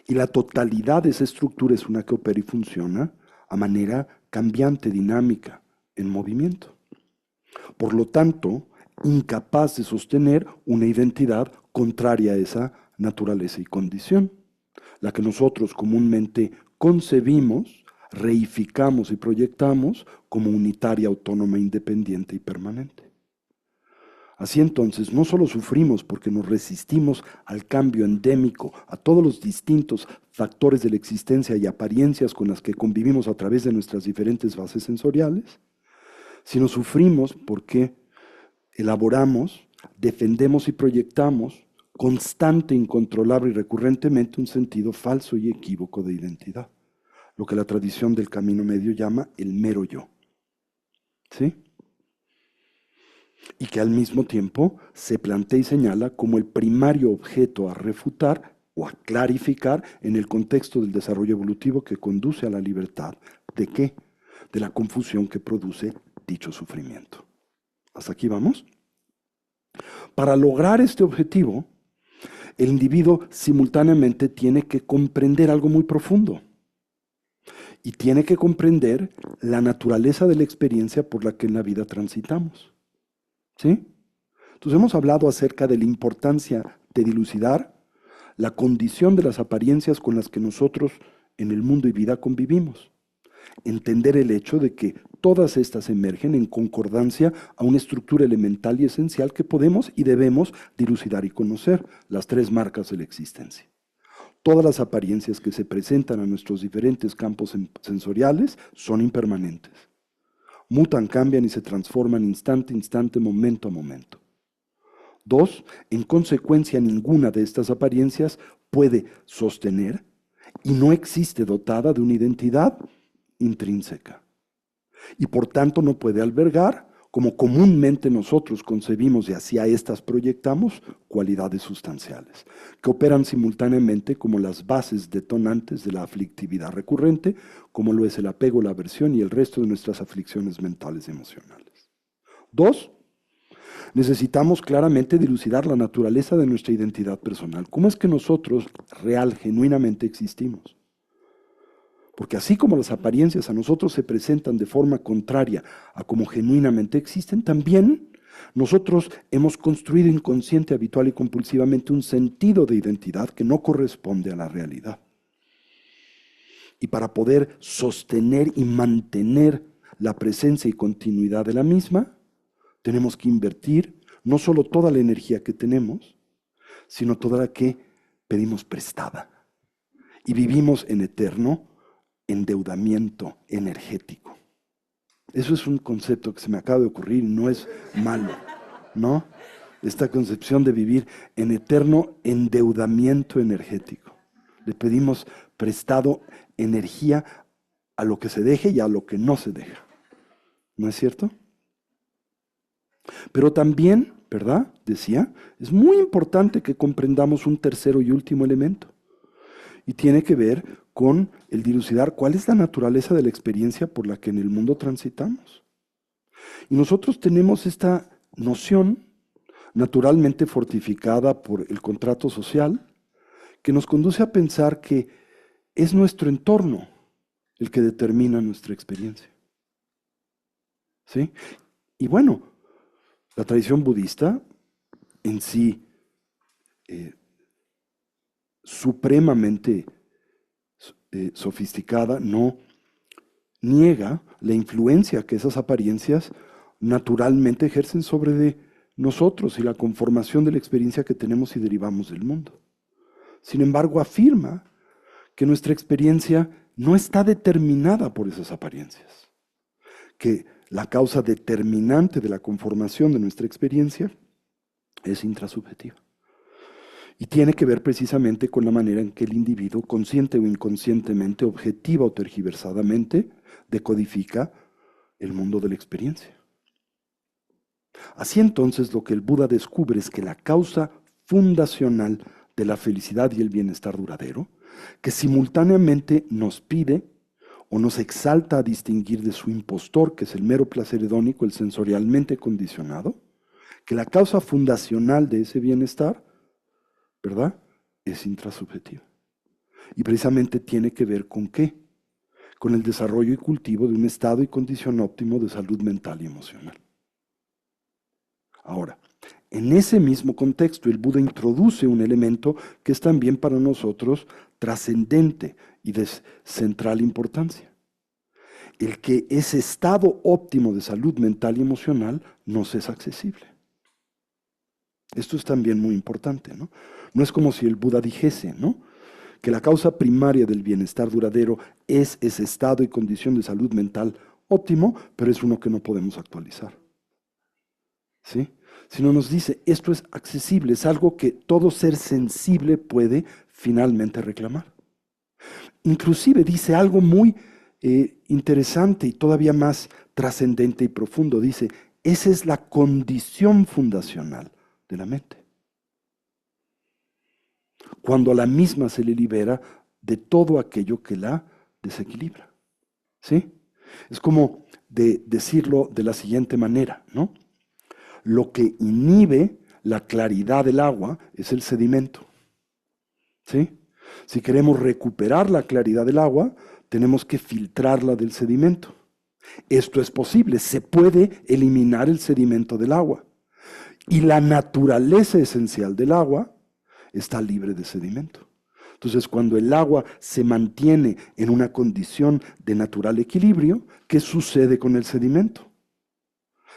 Y la totalidad de esa estructura es una que opera y funciona a manera cambiante, dinámica, en movimiento. Por lo tanto, incapaz de sostener una identidad contraria a esa naturaleza y condición, la que nosotros comúnmente concebimos, reificamos y proyectamos como unitaria, autónoma, independiente y permanente. Así entonces, no solo sufrimos porque nos resistimos al cambio endémico, a todos los distintos factores de la existencia y apariencias con las que convivimos a través de nuestras diferentes bases sensoriales, sino sufrimos porque elaboramos, defendemos y proyectamos constante, incontrolable y recurrentemente un sentido falso y equívoco de identidad, lo que la tradición del camino medio llama el mero yo. ¿Sí? y que al mismo tiempo se plantea y señala como el primario objeto a refutar o a clarificar en el contexto del desarrollo evolutivo que conduce a la libertad. ¿De qué? De la confusión que produce dicho sufrimiento. ¿Hasta aquí vamos? Para lograr este objetivo, el individuo simultáneamente tiene que comprender algo muy profundo y tiene que comprender la naturaleza de la experiencia por la que en la vida transitamos. ¿Sí? Entonces hemos hablado acerca de la importancia de dilucidar la condición de las apariencias con las que nosotros en el mundo y vida convivimos. Entender el hecho de que todas estas emergen en concordancia a una estructura elemental y esencial que podemos y debemos dilucidar y conocer, las tres marcas de la existencia. Todas las apariencias que se presentan a nuestros diferentes campos sensoriales son impermanentes. Mutan, cambian y se transforman instante a instante, momento a momento. 2. En consecuencia, ninguna de estas apariencias puede sostener y no existe dotada de una identidad intrínseca. Y por tanto no puede albergar, como comúnmente nosotros concebimos y hacia estas proyectamos, cualidades sustanciales, que operan simultáneamente como las bases detonantes de la aflictividad recurrente, como lo es el apego, la aversión y el resto de nuestras aflicciones mentales y emocionales. 2. Necesitamos claramente dilucidar la naturaleza de nuestra identidad personal. ¿Cómo es que nosotros real, genuinamente existimos? Porque así como las apariencias a nosotros se presentan de forma contraria a como genuinamente existen, también nosotros hemos construido inconsciente, habitual y compulsivamente un sentido de identidad que no corresponde a la realidad. Y para poder sostener y mantener la presencia y continuidad de la misma, tenemos que invertir no solo toda la energía que tenemos, sino toda la que pedimos prestada. Y vivimos en eterno endeudamiento energético. Eso es un concepto que se me acaba de ocurrir y no es malo, ¿no? Esta concepción de vivir en eterno endeudamiento energético. Le pedimos prestado energía a lo que se deje y a lo que no se deja. ¿No es cierto? Pero también, ¿verdad? Decía, es muy importante que comprendamos un tercero y último elemento. Y tiene que ver con el dilucidar cuál es la naturaleza de la experiencia por la que en el mundo transitamos. Y nosotros tenemos esta noción naturalmente fortificada por el contrato social que nos conduce a pensar que es nuestro entorno el que determina nuestra experiencia. ¿Sí? Y bueno, la tradición budista en sí, supremamente sofisticada, no niega la influencia que esas apariencias naturalmente ejercen sobre nosotros y la conformación de la experiencia que tenemos y derivamos del mundo. Sin embargo, afirma que nuestra experiencia no está determinada por esas apariencias, que la causa determinante de la conformación de nuestra experiencia es intrasubjetiva. Y tiene que ver precisamente con la manera en que el individuo, consciente o inconscientemente, objetiva o tergiversadamente, decodifica el mundo de la experiencia. Así entonces, lo que el Buda descubre es que la causa fundacional de la felicidad y el bienestar duradero, que simultáneamente nos pide o nos exalta a distinguir de su impostor, que es el mero placer hedónico, el sensorialmente condicionado, que la causa fundacional de ese bienestar, ¿verdad?, es intrasubjetiva. Y precisamente tiene que ver con ¿qué? Con el desarrollo y cultivo de un estado y condición óptimo de salud mental y emocional. Ahora, en ese mismo contexto, el Buda introduce un elemento que es también para nosotros trascendente y de central importancia. El que ese estado óptimo de salud mental y emocional nos es accesible. Esto es también muy importante, ¿no? No es como si el Buda dijese, ¿no?, que la causa primaria del bienestar duradero es ese estado y condición de salud mental óptimo, pero es uno que no podemos actualizar. ¿Sí? Sino nos dice, esto es accesible, es algo que todo ser sensible puede finalmente reclamar. Inclusive dice algo muy interesante y todavía más trascendente y profundo. Dice, Esa es la condición fundacional de la mente. Cuando a la misma se le libera de todo aquello que la desequilibra. ¿Sí? Es como decirlo de la siguiente manera, ¿no? Lo que inhibe la claridad del agua es el sedimento. ¿Sí? Si queremos recuperar la claridad del agua, tenemos que filtrarla del sedimento. Esto es posible, se puede eliminar el sedimento del agua. Y la naturaleza esencial del agua está libre de sedimento. Entonces, cuando el agua se mantiene en una condición de natural equilibrio, ¿qué sucede con el sedimento?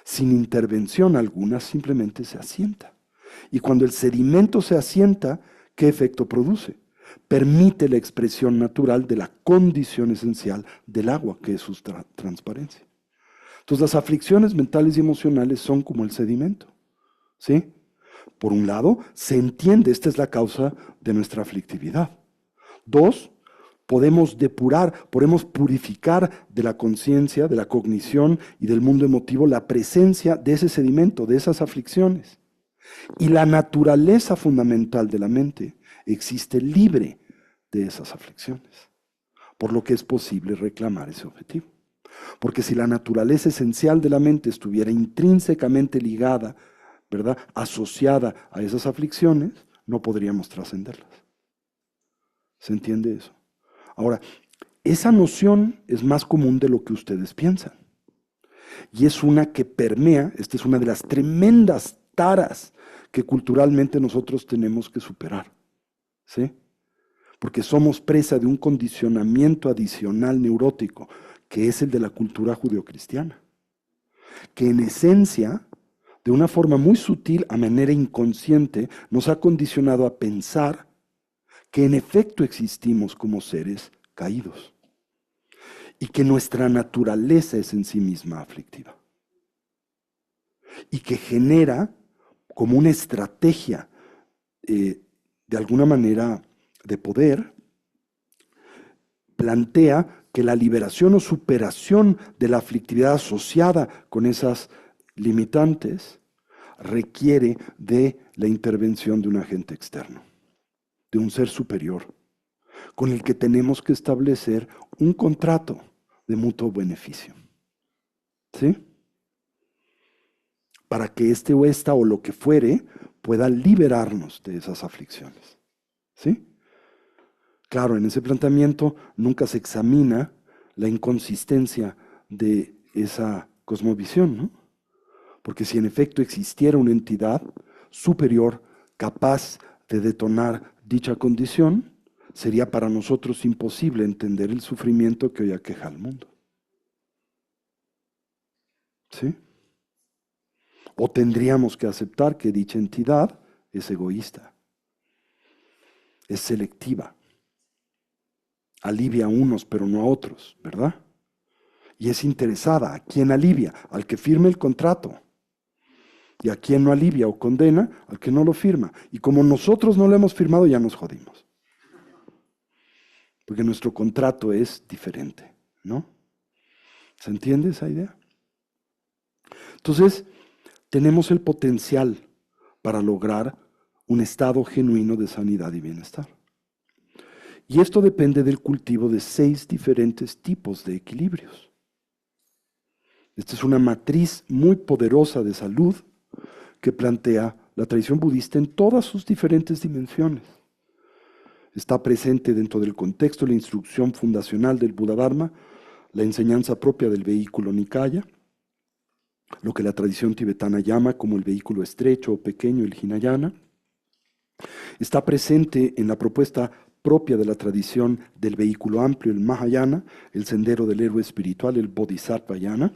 Sin intervención alguna, simplemente se asienta. Y cuando el sedimento se asienta, ¿qué efecto produce? Permite la expresión natural de la condición esencial del agua, que es su transparencia. Entonces, las aflicciones mentales y emocionales son como el sedimento, ¿sí? Por un lado, se entiende, esta es la causa de nuestra aflictividad. Dos, podemos depurar, podemos purificar de la conciencia, de la cognición y del mundo emotivo la presencia de ese sedimento, de esas aflicciones. Y la naturaleza fundamental de la mente existe libre de esas aflicciones, por lo que es posible reclamar ese objetivo. Porque si la naturaleza esencial de la mente estuviera intrínsecamente ligada, ¿verdad?, asociada a esas aflicciones, no podríamos trascenderlas. ¿Se entiende eso? Ahora, esa noción es más común de lo que ustedes piensan. Y es una que permea, esta es una de las tremendas taras que culturalmente nosotros tenemos que superar. ¿Sí? Porque somos presa de un condicionamiento adicional neurótico, que es el de la cultura judeocristiana, que en esencia, de una forma muy sutil, a manera inconsciente, nos ha condicionado a pensar que en efecto existimos como seres caídos y que nuestra naturaleza es en sí misma aflictiva y que genera como una estrategia de alguna manera de poder, plantea que la liberación o superación de la aflictividad asociada con esas limitantes requiere de la intervención de un agente externo, de un ser superior, con el que tenemos que establecer un contrato de mutuo beneficio. ¿Sí? Para que este o esta o lo que fuere pueda liberarnos de esas aflicciones. ¿Sí? Claro, en ese planteamiento nunca se examina la inconsistencia de esa cosmovisión, ¿no? Porque si en efecto existiera una entidad superior capaz de detonar dicha condición, sería para nosotros imposible entender el sufrimiento que hoy aqueja al mundo. ¿Sí? O tendríamos que aceptar que dicha entidad es egoísta, es selectiva, alivia a unos pero no a otros, ¿verdad? Y es interesada. ¿A quién alivia? Al que firme el contrato. Y a quien no alivia o condena, al que no lo firma. Y como nosotros no lo hemos firmado, ya nos jodimos. Porque nuestro contrato es diferente, ¿no? ¿Se entiende esa idea? Entonces, tenemos el potencial para lograr un estado genuino de sanidad y bienestar. Y esto depende del cultivo de 6 diferentes tipos de equilibrios. Esta es una matriz muy poderosa de salud que plantea la tradición budista en todas sus diferentes dimensiones. Está presente dentro del contexto de la instrucción fundacional del Buddha-Dharma, la enseñanza propia del vehículo Nikaya, lo que la tradición tibetana llama como el vehículo estrecho o pequeño, el Hinayana. Está presente en la propuesta propia de la tradición del vehículo amplio, el Mahayana, el sendero del héroe espiritual, el Bodhisattvayana.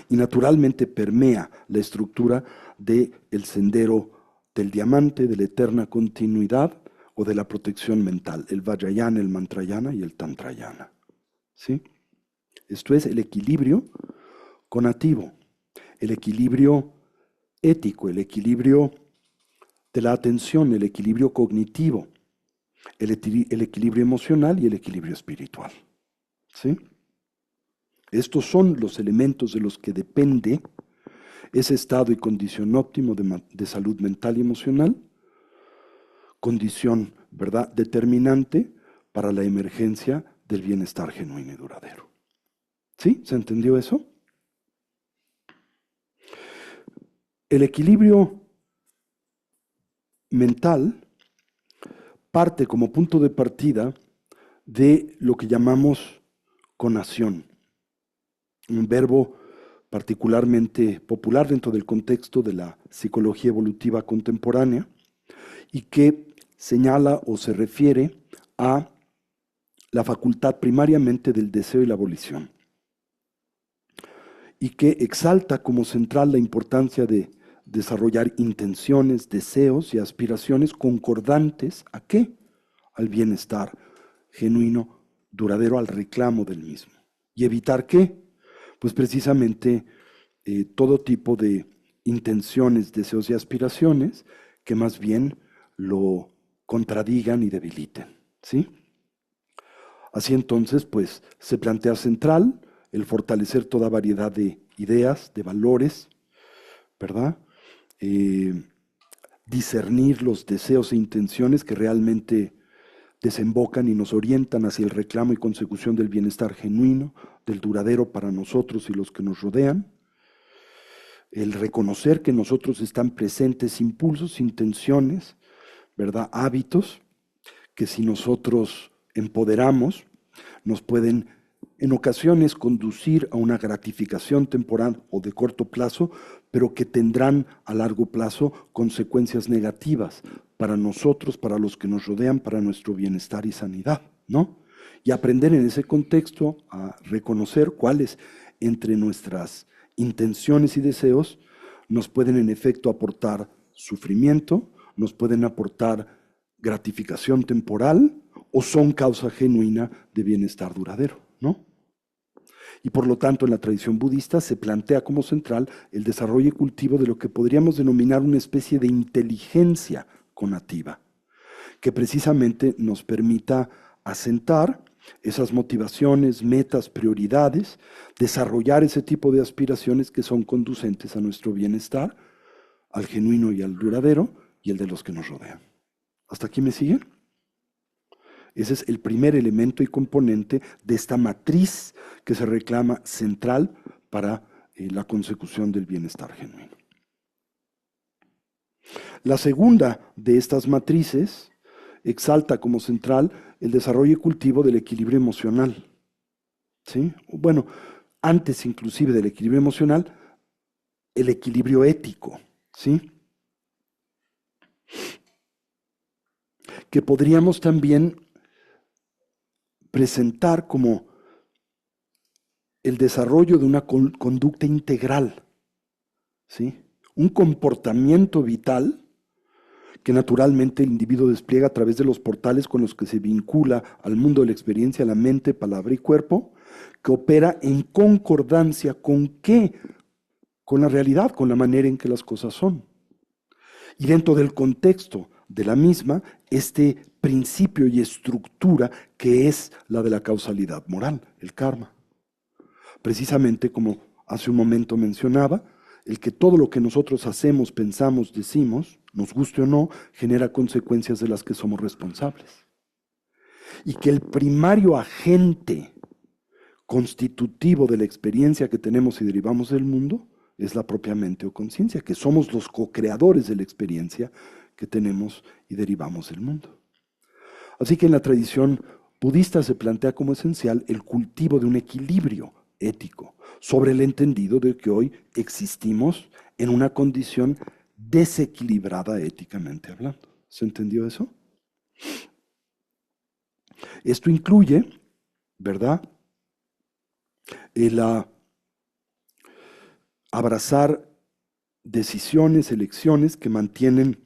Y naturalmente permea la estructura del sendero del diamante, de la eterna continuidad o de la protección mental, el Vajrayana, el Mantrayana y el Tantrayana. ¿Sí? Esto es el equilibrio conativo, el equilibrio ético, el equilibrio de la atención, el equilibrio cognitivo, el equilibrio emocional y el equilibrio espiritual. ¿Sí? Estos son los elementos de los que depende ese estado y condición óptimo de salud mental y emocional, condición, ¿verdad?, determinante para la emergencia del bienestar genuino y duradero. ¿Sí? ¿Se entendió eso? El equilibrio mental parte como punto de partida de lo que llamamos conación, un verbo particularmente popular dentro del contexto de la psicología evolutiva contemporánea y que señala o se refiere a la facultad primariamente del deseo y la volición, y que exalta como central la importancia de desarrollar intenciones, deseos y aspiraciones concordantes ¿a qué? Al bienestar genuino, duradero, al reclamo del mismo. ¿Y evitar qué? Pues precisamente todo tipo de intenciones, deseos y aspiraciones que más bien lo contradigan y debiliten, ¿sí? Así entonces, pues, se plantea central el fortalecer toda variedad de ideas, de valores, ¿verdad? Eh, discernir los deseos e intenciones que realmente desembocan y nos orientan hacia el reclamo y consecución del bienestar genuino, del duradero para nosotros y los que nos rodean. El reconocer que en nosotros están presentes impulsos, intenciones, ¿verdad? Hábitos que si nosotros empoderamos, nos pueden en ocasiones conducir a una gratificación temporal o de corto plazo, pero que tendrán a largo plazo consecuencias negativas para nosotros, para los que nos rodean, para nuestro bienestar y sanidad, ¿no? Y aprender en ese contexto a reconocer cuáles entre nuestras intenciones y deseos nos pueden en efecto aportar sufrimiento, nos pueden aportar gratificación temporal o son causa genuina de bienestar duradero, ¿no? Y por lo tanto en la tradición budista se plantea como central el desarrollo y cultivo de lo que podríamos denominar una especie de inteligencia conativa, que precisamente nos permita asentar esas motivaciones, metas, prioridades, desarrollar ese tipo de aspiraciones que son conducentes a nuestro bienestar, al genuino y al duradero, y el de los que nos rodean. ¿Hasta aquí me siguen? Ese es el primer elemento y componente de esta matriz que se reclama central para la consecución del bienestar genuino. La segunda de estas matrices exalta como central el desarrollo y cultivo del equilibrio emocional. ¿Sí? Bueno, antes inclusive del equilibrio emocional, el equilibrio ético, ¿sí? Que podríamos también presentar como el desarrollo de una conducta integral, ¿sí? Un comportamiento vital que naturalmente el individuo despliega a través de los portales con los que se vincula al mundo de la experiencia, la mente, palabra y cuerpo, que opera en concordancia con qué, con la realidad, con la manera en que las cosas son. Y dentro del contexto de la misma, este principio y estructura que es la de la causalidad moral, el karma. Precisamente como hace un momento mencionaba, el que todo lo que nosotros hacemos, pensamos, decimos, nos guste o no, genera consecuencias de las que somos responsables. Y que el primario agente constitutivo de la experiencia que tenemos y derivamos del mundo es la propia mente o conciencia, que somos los co-creadores de la experiencia que tenemos y derivamos del mundo. Así que en la tradición budista se plantea como esencial el cultivo de un equilibrio ético, sobre el entendido de que hoy existimos en una condición desequilibrada éticamente hablando. ¿Se entendió eso? Esto incluye, ¿verdad?, el abrazar decisiones, elecciones que mantienen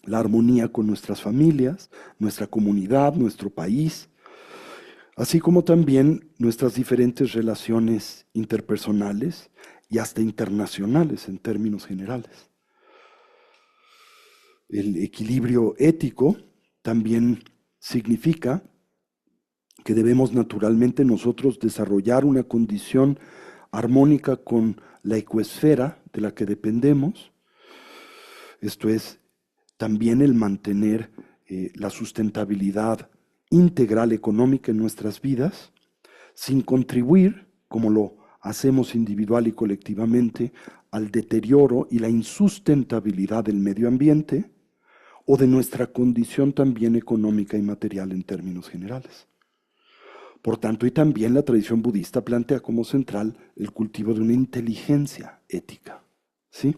la armonía con nuestras familias, nuestra comunidad, nuestro país, así como también nuestras diferentes relaciones interpersonales y hasta internacionales en términos generales. El equilibrio ético también significa que debemos naturalmente nosotros desarrollar una condición armónica con la ecoesfera de la que dependemos. Esto es también el mantener la sustentabilidad integral económica en nuestras vidas, sin contribuir, como lo hacemos individual y colectivamente, al deterioro y la insustentabilidad del medio ambiente o de nuestra condición también económica y material en términos generales. Por tanto, y también la tradición budista plantea como central el cultivo de una inteligencia ética, ¿sí?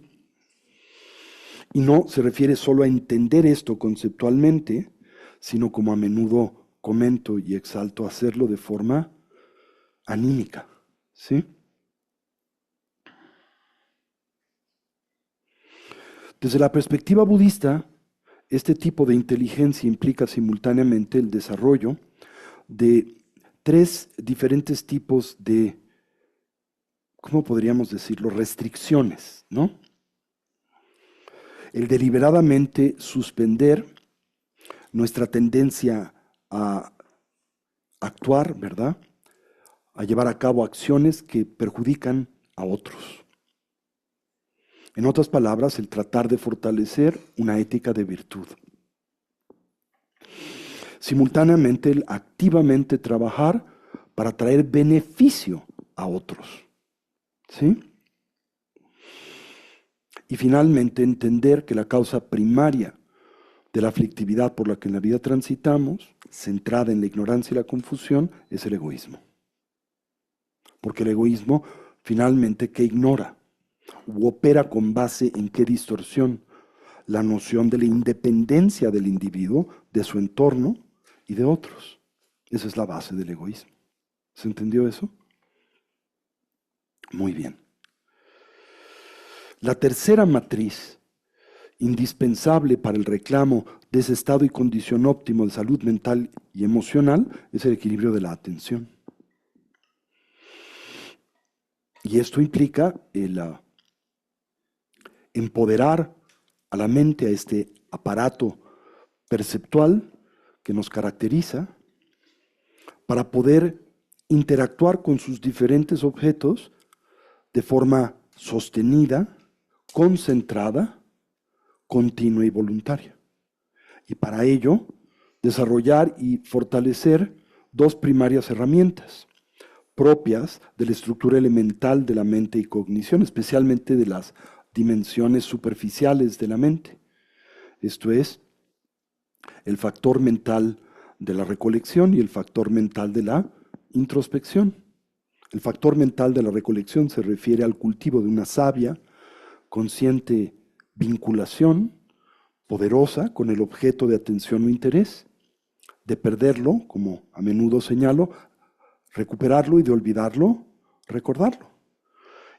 Y no se refiere solo a entender esto conceptualmente, sino como a menudo comento y exalto, hacerlo de forma anímica, ¿sí? Desde la perspectiva budista, este tipo de inteligencia implica simultáneamente el desarrollo de tres diferentes tipos de, ¿cómo podríamos decirlo?, restricciones, ¿no? El deliberadamente suspender nuestra tendencia a actuar, ¿verdad?, a llevar a cabo acciones que perjudican a otros. En otras palabras, el tratar de fortalecer una ética de virtud. Simultáneamente, el activamente trabajar para traer beneficio a otros. ¿Sí? Y finalmente, entender que la causa primaria de la aflictividad por la que en la vida transitamos, centrada en la ignorancia y la confusión, es el egoísmo. Porque el egoísmo, finalmente, ¿qué ignora? U opera con base en qué distorsión? La noción de la independencia del individuo, de su entorno y de otros. Esa es la base del egoísmo. ¿Se entendió eso? Muy bien. La tercera matriz, indispensable para el reclamo de ese estado y condición óptimo de salud mental y emocional, es el equilibrio de la atención. Y esto implica el empoderar a la mente, a este aparato perceptual que nos caracteriza, para poder interactuar con sus diferentes objetos de forma sostenida, concentrada, continua y voluntaria. Y para ello, desarrollar y fortalecer dos primarias herramientas propias de la estructura elemental de la mente y cognición, especialmente de las dimensiones superficiales de la mente. Esto es, el factor mental de la recolección y el factor mental de la introspección. El factor mental de la recolección se refiere al cultivo de una sabia, consciente vinculación poderosa con el objeto de atención o interés, de perderlo, como a menudo señalo, recuperarlo, y de olvidarlo, recordarlo.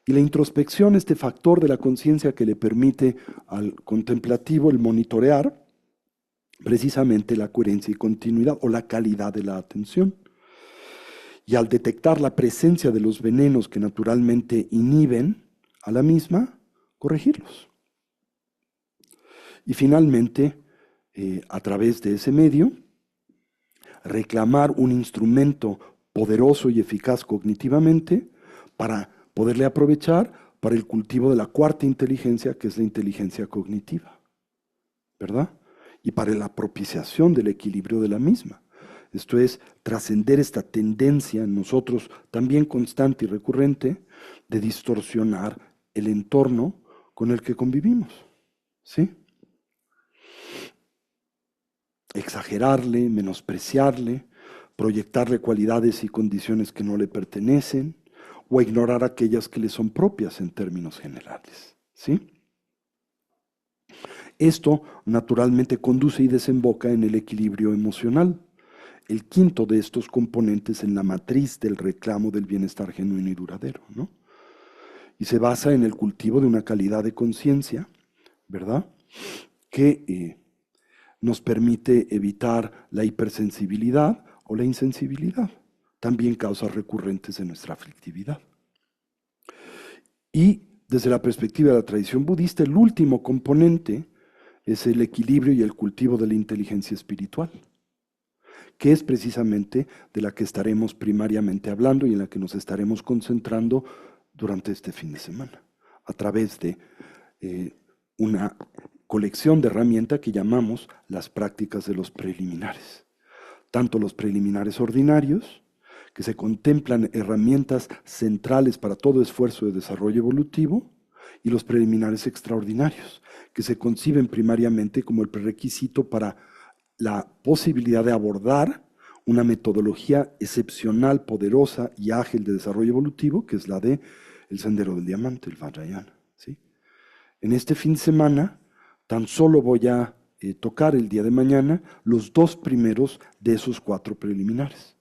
Y la introspección, este factor de la conciencia que le permite al contemplativo el monitorear precisamente la coherencia y continuidad o la calidad de la atención. Y al detectar la presencia de los venenos que naturalmente inhiben a la misma, corregirlos. Y finalmente, a través de ese medio, reclamar un instrumento poderoso y eficaz cognitivamente para poderle aprovechar para el cultivo de la cuarta inteligencia, que es la inteligencia cognitiva, ¿verdad? Y para la propiciación del equilibrio de la misma. Esto es, trascender esta tendencia en nosotros, también constante y recurrente, de distorsionar el entorno con el que convivimos, ¿sí? Exagerarle, menospreciarle, proyectarle cualidades y condiciones que no le pertenecen, o ignorar aquellas que le son propias en términos generales, ¿sí? Esto naturalmente conduce y desemboca en el equilibrio emocional, el quinto de estos componentes en la matriz del reclamo del bienestar genuino y duradero, ¿no? Y se basa en el cultivo de una calidad de conciencia, ¿verdad?, que nos permite evitar la hipersensibilidad o la insensibilidad, también causas recurrentes de nuestra aflictividad. Y desde la perspectiva de la tradición budista, el último componente es el equilibrio y el cultivo de la inteligencia espiritual. que es precisamente de la que estaremos primariamente hablando y en la que nos estaremos concentrando durante este fin de semana, a través de una colección de herramientas que llamamos las prácticas de los preliminares. Tanto los preliminares ordinarios, que se contemplan herramientas centrales para todo esfuerzo de desarrollo evolutivo, y los preliminares extraordinarios, que se conciben primariamente como el prerequisito para la posibilidad de abordar una metodología excepcional, poderosa y ágil de desarrollo evolutivo, que es la de el Sendero del Diamante, el Vajrayana, ¿sí? En este fin de semana, tan solo voy a tocar el día de mañana los 2 primeros de esos 4 preliminares.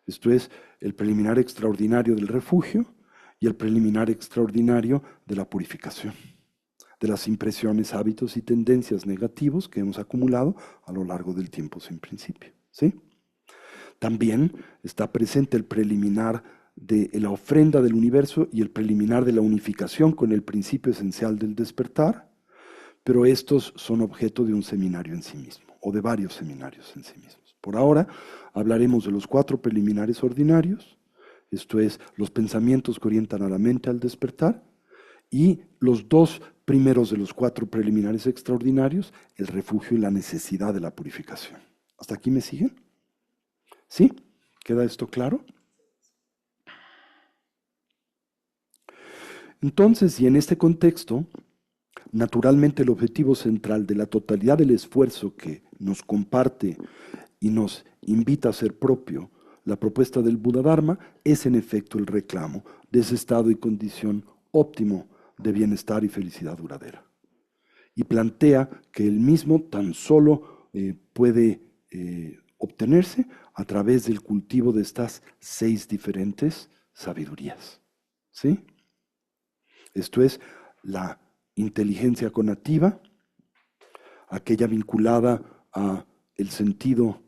Esto es el preliminar extraordinario del refugio y el preliminar extraordinario de la purificación, de las impresiones, hábitos y tendencias negativos que hemos acumulado a lo largo del tiempo sin principio, ¿sí? También está presente el preliminar de la ofrenda del universo y el preliminar de la unificación con el principio esencial del despertar, pero estos son objeto de un seminario en sí mismo, o de varios seminarios en sí mismos. Por ahora hablaremos de los 4 preliminares ordinarios, esto es, los pensamientos que orientan a la mente al despertar, y los 2 primeros de los 4 preliminares extraordinarios, el refugio y la necesidad de la purificación. ¿Hasta aquí me siguen? ¿Sí? ¿Queda esto claro? Entonces, y en este contexto, naturalmente el objetivo central de la totalidad del esfuerzo que nos comparte y nos invita a ser propio la propuesta del Buda Dharma es en efecto el reclamo de ese estado y condición óptimo de bienestar y felicidad duradera. Y plantea que el mismo tan solo puede obtenerse a través del cultivo de estas 6 diferentes sabidurías, ¿sí? Esto es la inteligencia conativa, aquella vinculada a el sentido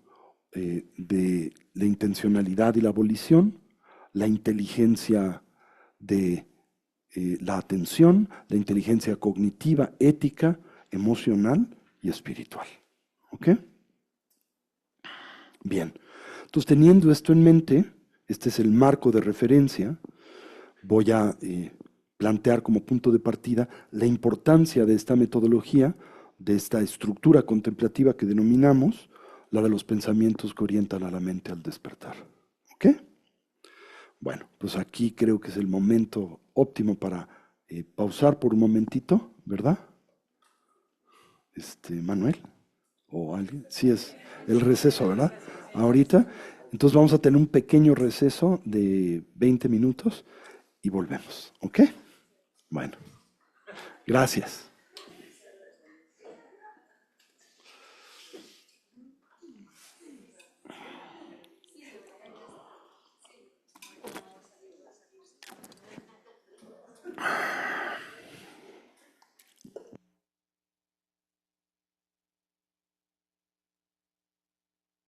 de la intencionalidad y la volición, la inteligencia de la atención, la inteligencia cognitiva, ética, emocional y espiritual. ¿Ok? Bien, entonces teniendo esto en mente, este es el marco de referencia, voy a plantear como punto de partida la importancia de esta metodología, de esta estructura contemplativa que denominamos la de los pensamientos que orientan a la mente al despertar. ¿Ok? Bueno, pues aquí creo que es el momento óptimo para pausar por un momentito, ¿verdad? Manuel, o alguien, sí es el receso, ¿verdad? Ahorita, entonces vamos a tener un pequeño receso de 20 minutos y volvemos, ¿ok? Bueno, gracias.